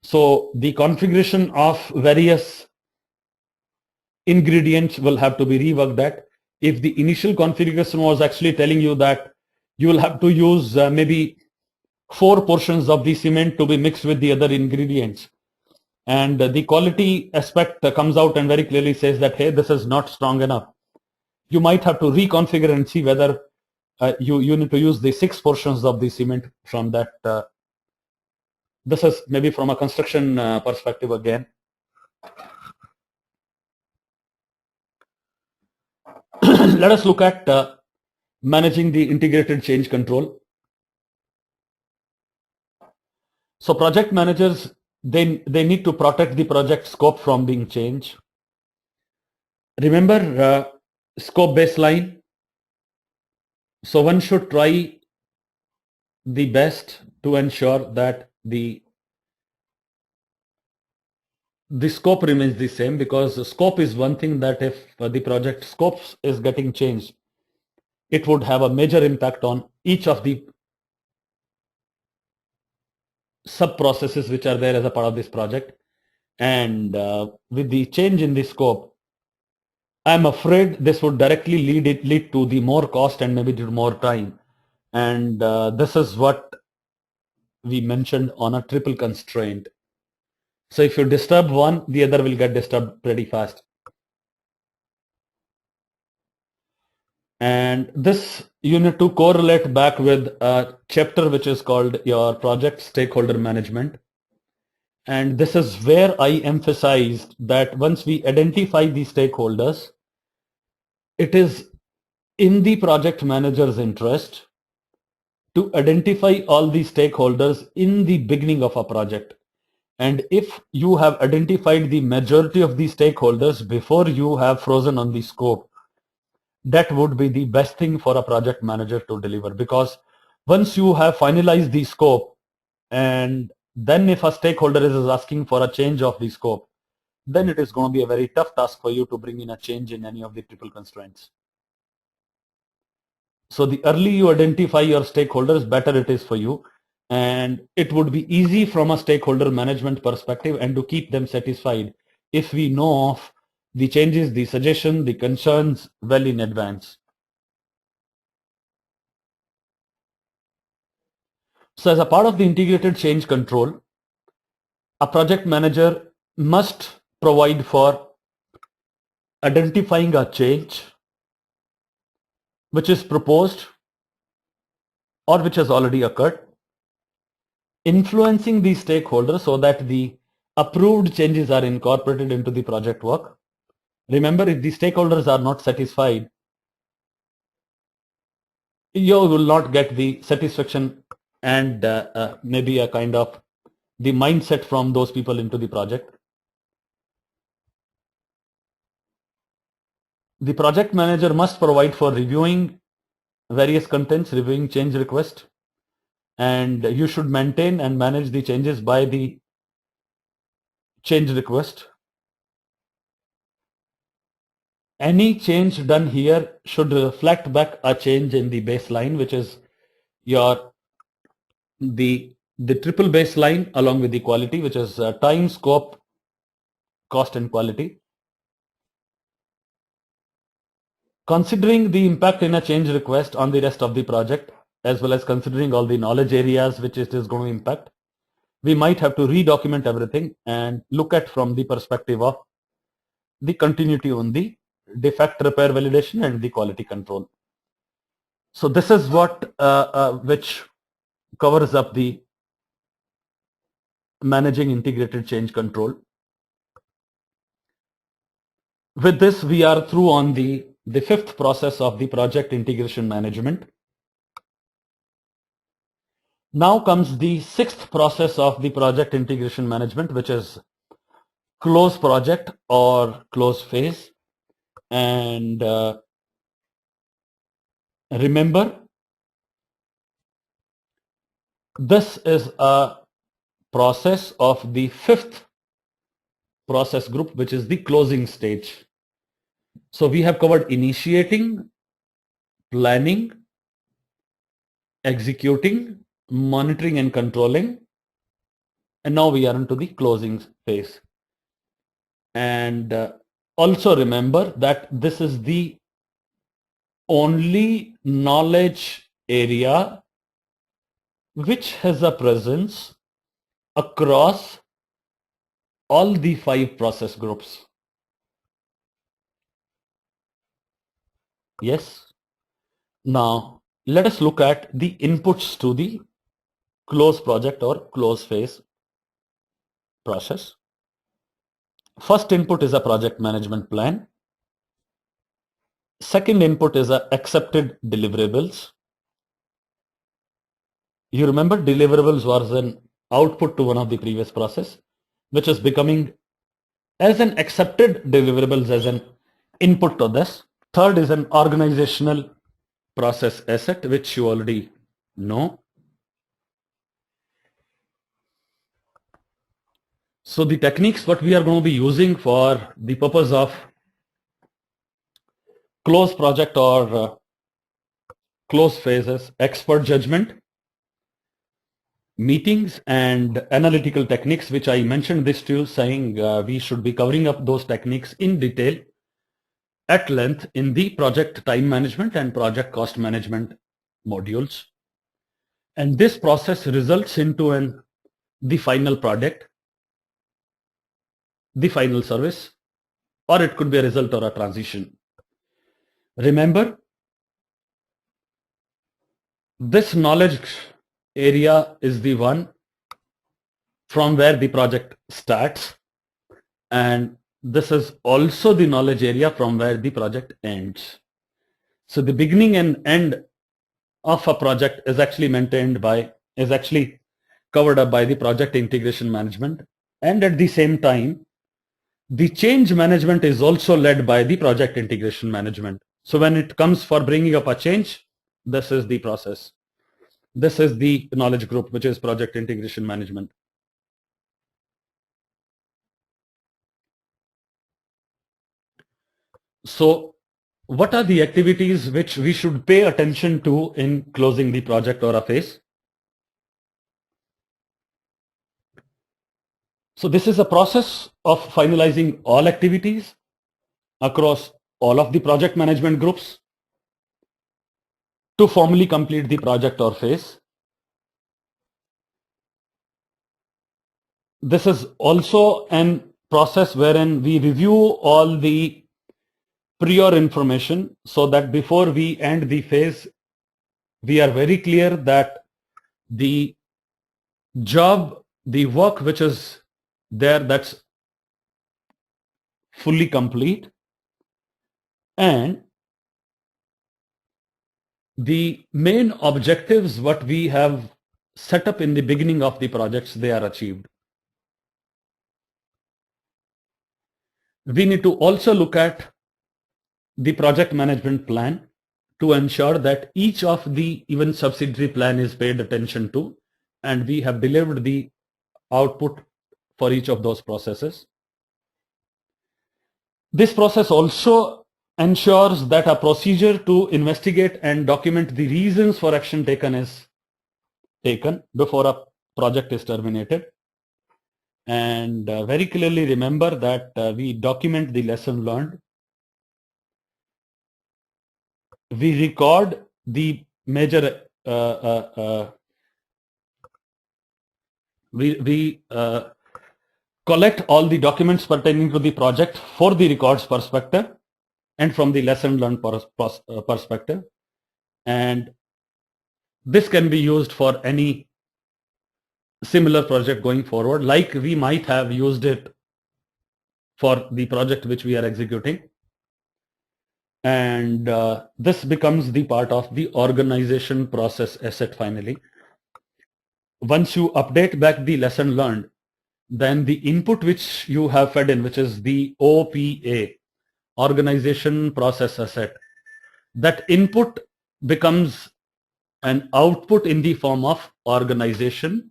so the configuration of various ingredients will have to be reworked. That if the initial configuration was actually telling you that you will have to use maybe 4 portions of the cement to be mixed with the other ingredients, and the quality aspect comes out and very clearly says that, hey, this is not strong enough, you might have to reconfigure and see whether you need to use the 6 portions of the cement from that. This is maybe from a construction perspective again. Let us look at managing the integrated change control. So project managers, they need to protect the project scope from being changed. Remember scope baseline. So one should try the best to ensure that the scope remains the same, because the scope is one thing that if the project scope is getting changed, it would have a major impact on each of the sub processes which are there as a part of this project. And with the change in the scope, I'm afraid this would directly lead to the more cost and maybe to more time. And this is what we mentioned on a triple constraint. So if you disturb one, the other will get disturbed pretty fast. And this you need to correlate back with a chapter which is called your project stakeholder management. And this is where I emphasized that once we identify the stakeholders, it is in the project manager's interest to identify all the stakeholders in the beginning of a project. And if you have identified the majority of the stakeholders before you have frozen on the scope, that would be the best thing for a project manager to deliver. Because once you have finalized the scope, and then if a stakeholder is asking for a change of the scope, then it is going to be a very tough task for you to bring in a change in any of the triple constraints. So the early you identify your stakeholders, better it is for you. And it would be easy from a stakeholder management perspective and to keep them satisfied if we know of the changes, the suggestion, the concerns well in advance. So as a part of the integrated change control, a project manager must provide for identifying a change which is proposed or which has already occurred, influencing the stakeholders so that the approved changes are incorporated into the project work. Remember, if the stakeholders are not satisfied, you will not get the satisfaction and maybe a kind of the mindset from those people into the project. The project manager must provide for reviewing various contents, reviewing change request, and you should maintain and manage the changes by the change request. Any change done here should reflect back a change in the baseline, which is your the triple baseline along with the quality, which is time, scope, cost, and quality. Considering the impact in a change request on the rest of the project, as well as considering all the knowledge areas which it is going to impact, we might have to redocument everything and look at from the perspective of the continuity on the defect repair validation and the quality control. So this is what which covers up the managing integrated change control. With this, we are through on the fifth process of the project integration management. Now comes the sixth process of the project integration management, which is close project or close phase. And Remember, this is a process of the fifth process group, which is the closing stage. So we have covered initiating, planning, executing, monitoring and controlling, and now we are into the closing phase. And also remember that this is the only knowledge area which has a presence across all the 5 process groups. Yes. Now let us look at the inputs to the close project or close phase process. First input is a project management plan. Second input is a accepted deliverables. You remember deliverables was an output to one of the previous process, which is becoming as an accepted deliverables as an input to this. Third is an organizational process asset, which you already know. So the techniques what we are going to be using for the purpose of close project or close phases: expert judgment, meetings, and analytical techniques, which I mentioned this to you, saying we should be covering up those techniques in detail at length in the project time management and project cost management modules. And this process results into the final product, the final service, or it could be a result or a transition. Remember, this knowledge area is the one from where the project starts, and this is also the knowledge area from where the project ends. So the beginning and end of a project is actually covered up by the project integration management, and at the same time the change management is also led by the project integration management. So when it comes for bringing up a change, this is the process. This is the knowledge group, which is project integration management. So what are the activities which we should pay attention to in closing the project or a phase? So this is a process of finalizing all activities across all of the project management groups to formally complete the project or phase. This is also a process wherein we review all the prior information so that before we end the phase, we are very clear that the job, the work which is there, that's fully complete, and the main objectives what we have set up in the beginning of the projects, they are achieved. We need to also look at the project management plan to ensure that each of the even subsidiary plan is paid attention to, and we have delivered the output for each of those processes. This process also ensures that a procedure to investigate and document the reasons for action taken is taken before a project is terminated. And very clearly remember that we document the lesson learned. We record the major we collect all the documents pertaining to the project for the records perspective and from the lesson learned perspective, and this can be used for any similar project going forward, like we might have used it for the project which we are executing. And this becomes the part of the organization process asset finally. Once you update back the lesson learned, then the input which you have fed in, which is the OPA, organization process asset, that input becomes an output in the form of organization,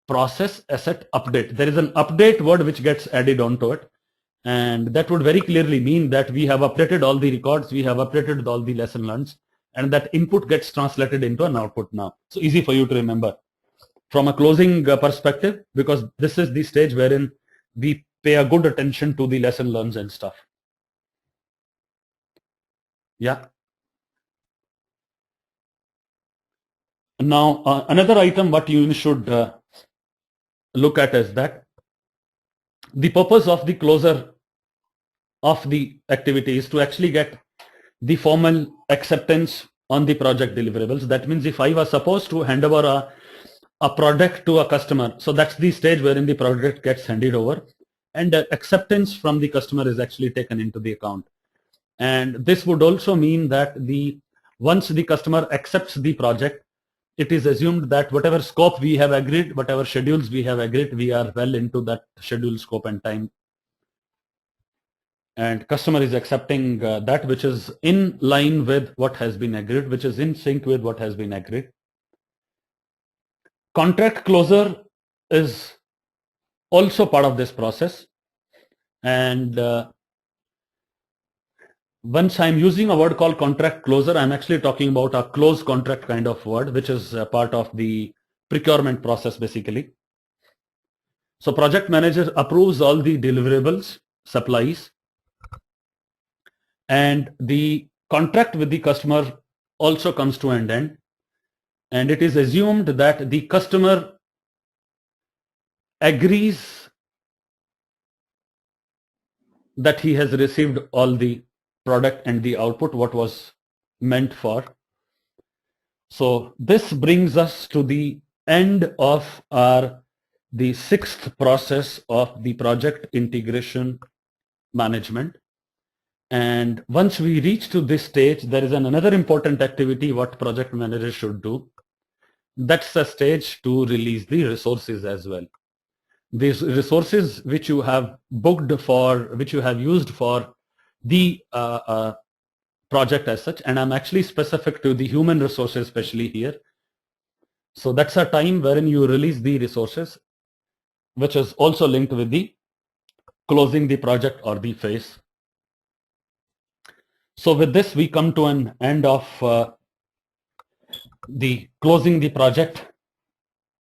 process, asset, update. There is an update word which gets added onto it. And that would very clearly mean that we have updated all the records, we have updated all the lesson learned, and that input gets translated into an output now. So easy for you to remember. From a closing perspective, because this is the stage wherein we pay a good attention to the lesson learned and stuff. Yeah. Now, another item what you should look at is that the purpose of the closure of the activity is to actually get the formal acceptance on the project deliverables. That means if I was supposed to hand over a product to a customer, so that's the stage wherein the product gets handed over, and acceptance from the customer is actually taken into the account. And this would also mean that once the customer accepts the project, it is assumed that whatever scope we have agreed, whatever schedules we have agreed, we are well into that schedule, scope, and time. And customer is accepting that which is in line with what has been agreed, which is in sync with what has been agreed. Contract closure is also part of this process. And once I'm using a word called contract closure, I'm actually talking about a close contract kind of word, which is a part of the procurement process basically. So project manager approves all the deliverables, supplies, and the contract with the customer also comes to an end. And it is assumed that the customer agrees that he has received all the product and the output what was meant for. So this brings us to the end of the sixth process of the project integration management. And once we reach to this stage, there is another important activity what project managers should do. That's the stage to release the resources as well. These resources which you have booked for, which you have used for the project as such, and I'm actually specific to the human resources especially here. So that's a time wherein you release the resources, which is also linked with the closing the project or the phase. So with this, we come to an end of the closing the project